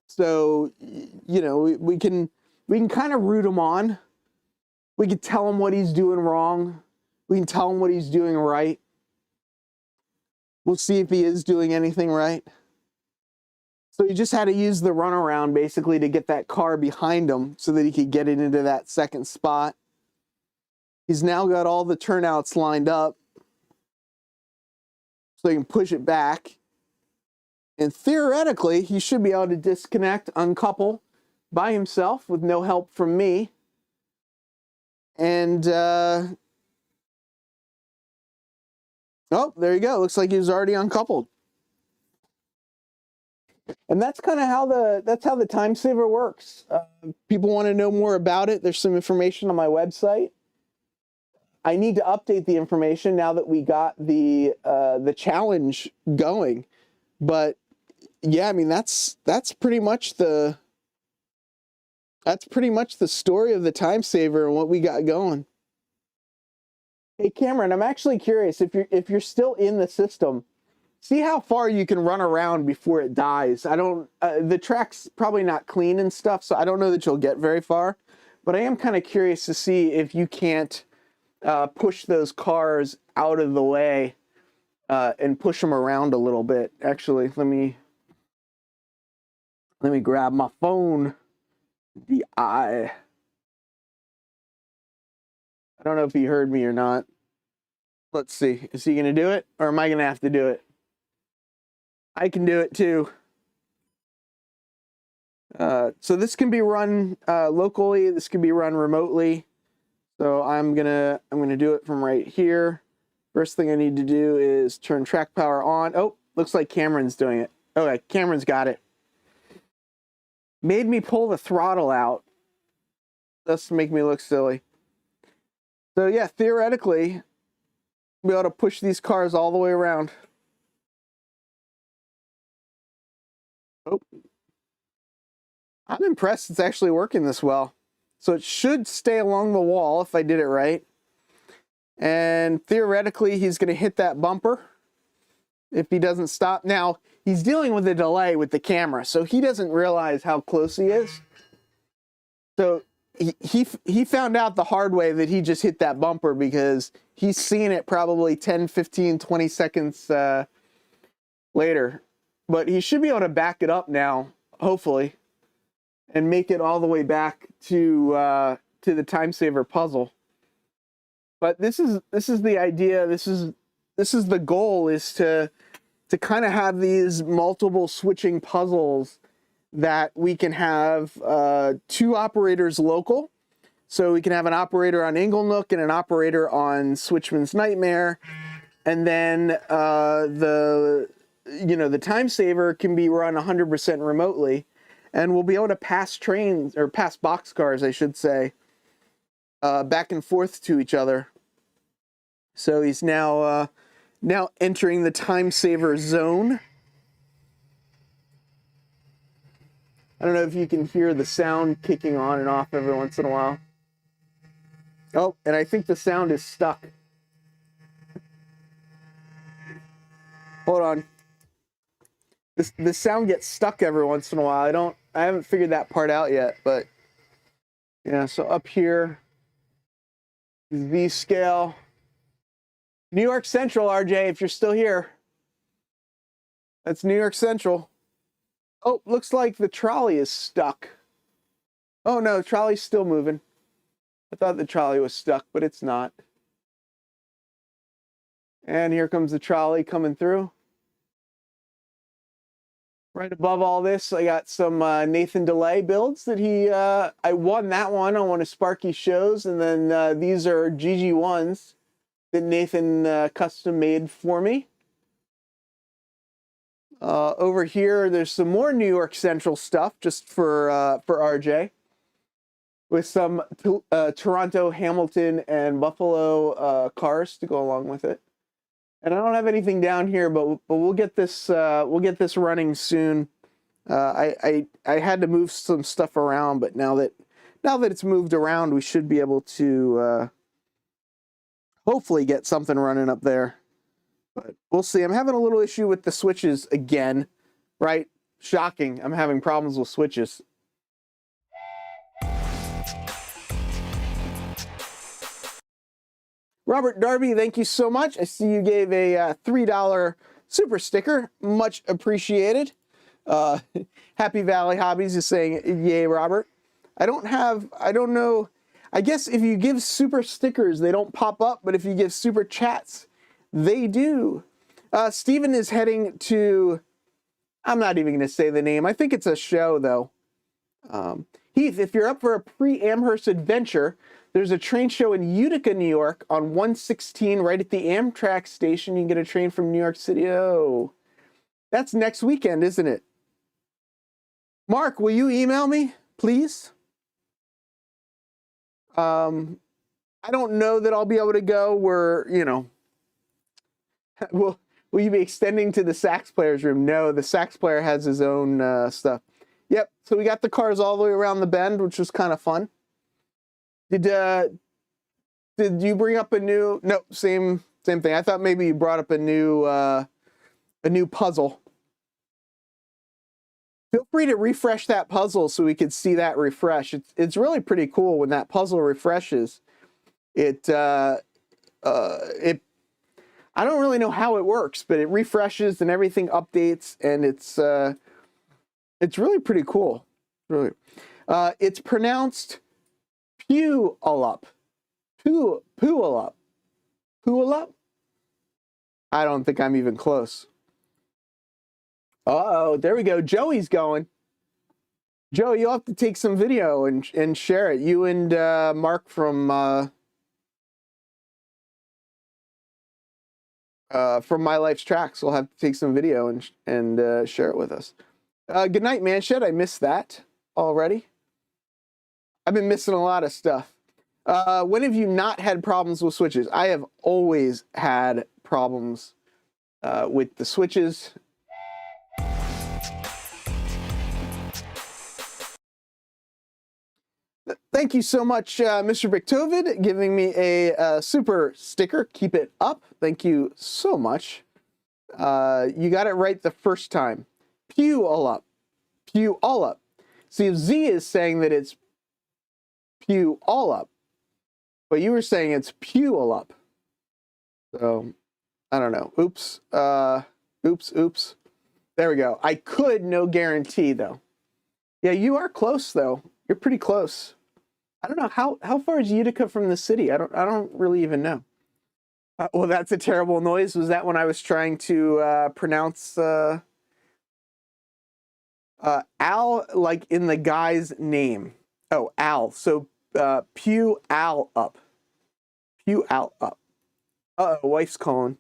B: So, you know, we can kind of root him on. We can tell him what he's doing wrong. We can tell him what he's doing right. We'll see if he is doing anything right. So he just had to use the runaround basically to get that car behind him so that he could get it into that second spot. He's now got all the turnouts lined up so he can push it back. And theoretically, he should be able to disconnect, uncouple by himself with no help from me. And, oh, there you go. Looks like he was already uncoupled. And that's kind of how the time saver works. People want to know more about it. There's some information on my website. I need to update the information now that we got the challenge going. But yeah, I mean that's pretty much the story of the time saver and what we got going. Hey Cameron, I'm actually curious if you're still in the system. See how far you can run around before it dies. I don't. The track's probably not clean and stuff, so I don't know that you'll get very far. But I am kind of curious to see if you can't push those cars out of the way and push them around a little bit. Actually, let me grab my phone. I don't know if he heard me or not. Let's see. Is he going to do it, or am I going to have to do it? I can do it too. So this can be run locally. This can be run remotely. So I'm gonna do it from right here. First thing I need to do is turn track power on. Oh, looks like Cameron's doing it. Okay, Cameron's got it. Made me pull the throttle out. That's to make me look silly. So yeah, theoretically, we'll be able to push these cars all the way around. Oh, I'm impressed it's actually working this well. So it should stay along the wall if I did it right. And theoretically, he's going to hit that bumper if he doesn't stop. Now, he's dealing with a delay with the camera, so he doesn't realize how close he is. So he found out the hard way that he just hit that bumper because he's seen it probably 10, 15, 20 seconds later. But he should be able to back it up now, hopefully, and make it all the way back to the time saver puzzle. But this is the idea. This is the goal, is to kind of have these multiple switching puzzles that we can have two operators local. So we can have an operator on Inglenook and an operator on Switchman's Nightmare, and then the time saver can be run 100% remotely, and we'll be able to pass trains, or pass boxcars, I should say, back and forth to each other. So he's now entering the time saver zone. I don't know if you can hear the sound kicking on and off every once in a while. Oh, and I think the sound is stuck. Hold on. This sound gets stuck every once in a while. I haven't figured that part out yet, but yeah, so up here is V scale. New York Central, RJ, if you're still here. That's New York Central. Oh, looks like the trolley is stuck. Oh no, the trolley's still moving. I thought the trolley was stuck, but it's not. And here comes the trolley coming through. Right above all this, I got some Nathan DeLay builds that I won that one on one of Sparky's shows, and then these are GG1s that Nathan custom made for me. Over here, there's some more New York Central stuff just for RJ, with some Toronto, Hamilton, and Buffalo cars to go along with it. And I don't have anything down here, but we'll get this running soon. I had to move some stuff around, but now that it's moved around, we should be able to hopefully get something running up there. But we'll see. I'm having a little issue with the switches again, right? Shocking. I'm having problems with switches. Robert Darby, thank you so much. I see you gave a $3 super sticker. Much appreciated. Happy Valley Hobbies is saying, yay, Robert. I don't know. I guess if you give super stickers, they don't pop up, but if you give super chats, they do. Steven is heading to, I'm not even going to say the name. I think it's a show, though. Heath, if you're up for a pre-Amherst adventure, there's a train show in Utica, New York on 116 right at the Amtrak station. You can get a train from New York City. Oh, that's next weekend, isn't it? Mark, will you email me, please? I don't know that I'll be able to go. Will you be extending to the sax player's room? No, the sax player has his own stuff. Yep, so we got the cars all the way around the bend, which was kind of fun. Did you bring up a new? No, same thing. I thought maybe you brought up a new puzzle. Feel free to refresh that puzzle so we could see that refresh. It's really pretty cool when that puzzle refreshes. I don't really know how it works, but it refreshes and everything updates, and it's really pretty cool. Really, it's pronounced Puyallup. Puyallup. Puyallup? I don't think I'm even close. Uh-oh, there we go. Joey's going. Joey, you'll have to take some video and share it. You and Mark from My Life's Tracks will have to take some video and share it with us. Good night, Manshed. I missed that already. I've been missing a lot of stuff. When have you not had problems with switches? I have always had problems with the switches. Thank you so much, Mr. Victovid, giving me a super sticker. Keep it up. Thank you so much. You got it right the first time. Puyallup. Puyallup. See, if Z is saying that it's Puyallup, but you were saying it's Puyallup. So, I don't know. Oops. Oops. There we go. I could, no guarantee, though. Yeah, you are close, though. You're pretty close. I don't know how far is Utica from the city. I don't really even know. Well, that's a terrible noise. Was that when I was trying to pronounce Al, like in the guy's name? Oh, Al. So Puyallup. Puyallup. Uh-oh, wife's calling.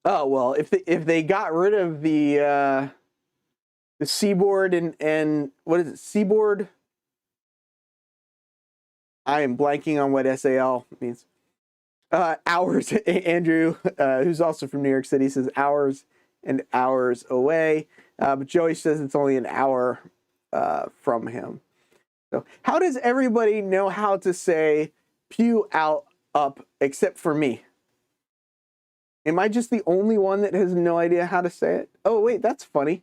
B: Oh well, if they got rid of the seaboard and what is it? Seaboard. I am blanking on what SAL means. Hours, Andrew, who's also from New York City, says hours and hours away. But Joey says it's only an hour from him. So how does everybody know how to say Puyallup except for me? Am I just the only one that has no idea how to say it? Oh, wait, that's funny.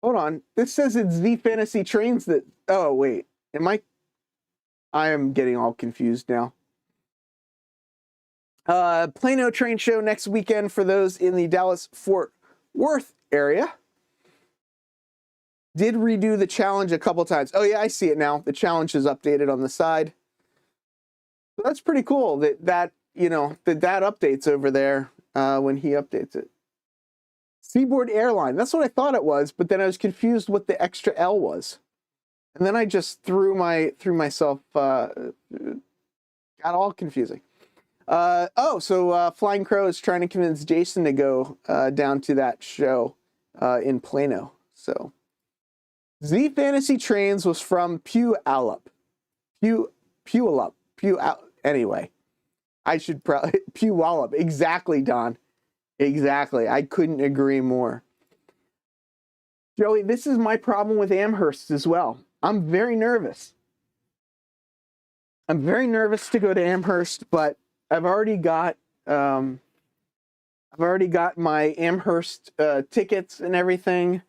B: Hold on. This says it's the Fantasy Trains that... Oh, wait. I am getting all confused now. Plano train show next weekend for those in the Dallas-Fort Worth area. Did redo the challenge a couple times. Oh, yeah, I see it now. The challenge is updated on the side. So that's pretty cool that updates over there when he updates it. Seaboard Airline. That's what I thought it was, but then I was confused what the extra L was. And then I just threw myself, got all confusing. So Flying Crow is trying to convince Jason to go down to that show in Plano. So Z Fantasy Trains was from Puyallup. Puyallup. Anyway, I should probably Puyallup. Exactly, Don. Exactly. I couldn't agree more. Joey, this is my problem with Amherst as well. I'm very nervous. I'm very nervous to go to Amherst, but I've already got my Amherst tickets and everything.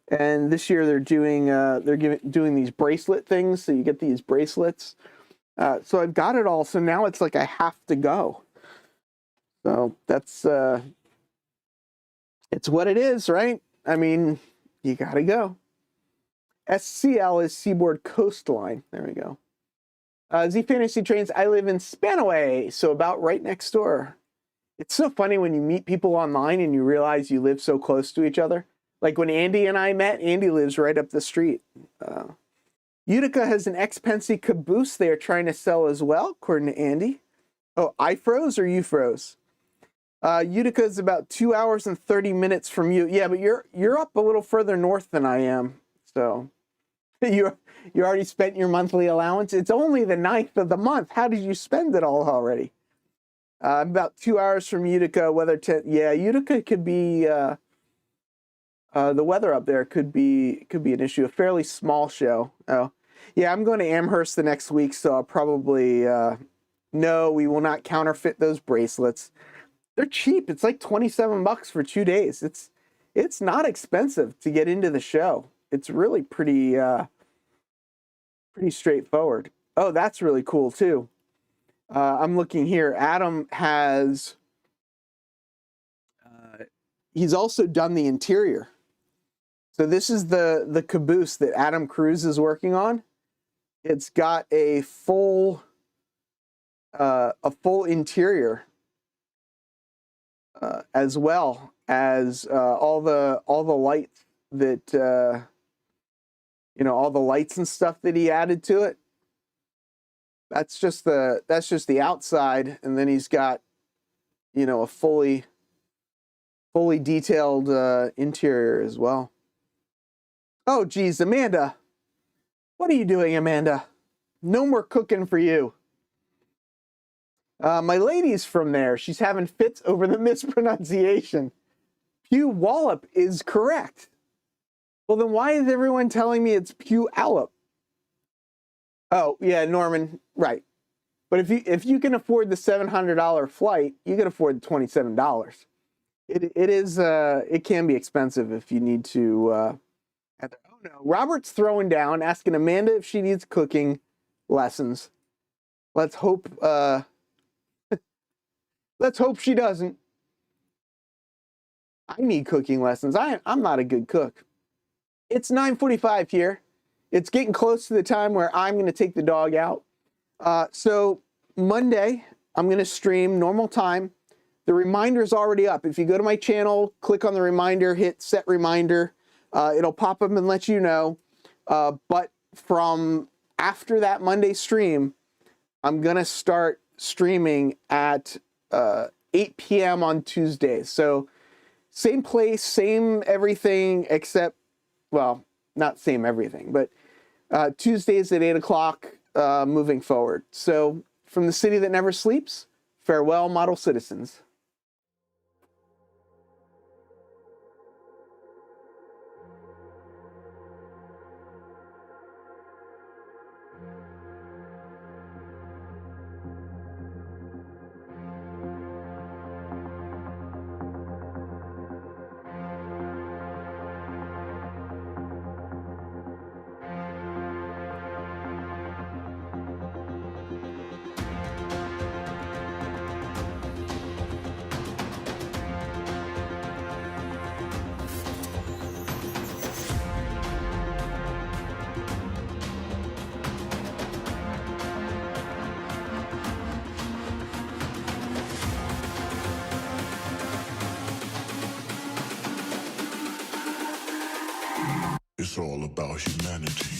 B: And this year they're doing these bracelet things, so you get these bracelets. So I've got it all. So now it's like I have to go. So that's it's what it is, right? I mean, you gotta go. SCL is Seaboard Coastline. There we go. Z Fantasy Trains, I live in Spanaway, so about right next door. It's so funny when you meet people online and you realize you live so close to each other. Like when Andy and I met, Andy lives right up the street. Utica has an X-Pensy caboose they are trying to sell as well, according to Andy. Oh, I froze or you froze? Utica is about 2 hours and 30 minutes from you. Yeah, but you're up a little further north than I am. So you already spent your monthly allowance. It's only the 9th of the month. How did you spend it all already? About 2 hours from Utica. Yeah, Utica could be the weather up there could be an issue. A fairly small show. Oh, yeah, I'm going to Amherst the next week, so I'll probably no, we will not counterfeit those bracelets. They're cheap. It's like $27 for 2 days. It's not expensive to get into the show. It's really pretty straightforward. Oh, that's really cool too. I'm looking here. Adam has he's also done the interior. So this is the caboose that Adam Cruz is working on. It's got a full interior as well as all the lights that all the lights and stuff that he added to it. That's just the outside, and then he's got a fully detailed interior as well. Oh geez, Amanda, what are you doing, Amanda? No more cooking for you. My lady's from there. She's having fits over the mispronunciation. Puyallup is correct. Well, then why is everyone telling me it's Puyallup? Oh, yeah, Norman, right. But if you can afford the $700 flight, you can afford the $27. It can be expensive if you need to. Oh no, Robert's throwing down, asking Amanda if she needs cooking lessons. Let's hope. Let's hope she doesn't. I need cooking lessons. I'm not a good cook. It's 9:45 here. It's getting close to the time where I'm going to take the dog out. So Monday, I'm going to stream normal time. The reminder's already up. If you go to my channel, click on the reminder, hit set reminder. It'll pop up and let you know. But from after that Monday stream, I'm going to start streaming at 8 p.m. on Tuesdays. So same place, same everything, except, well, not same everything, but Tuesdays at 8 o'clock moving forward. So from the city that never sleeps, farewell, model citizens.
A: It's all about humanity.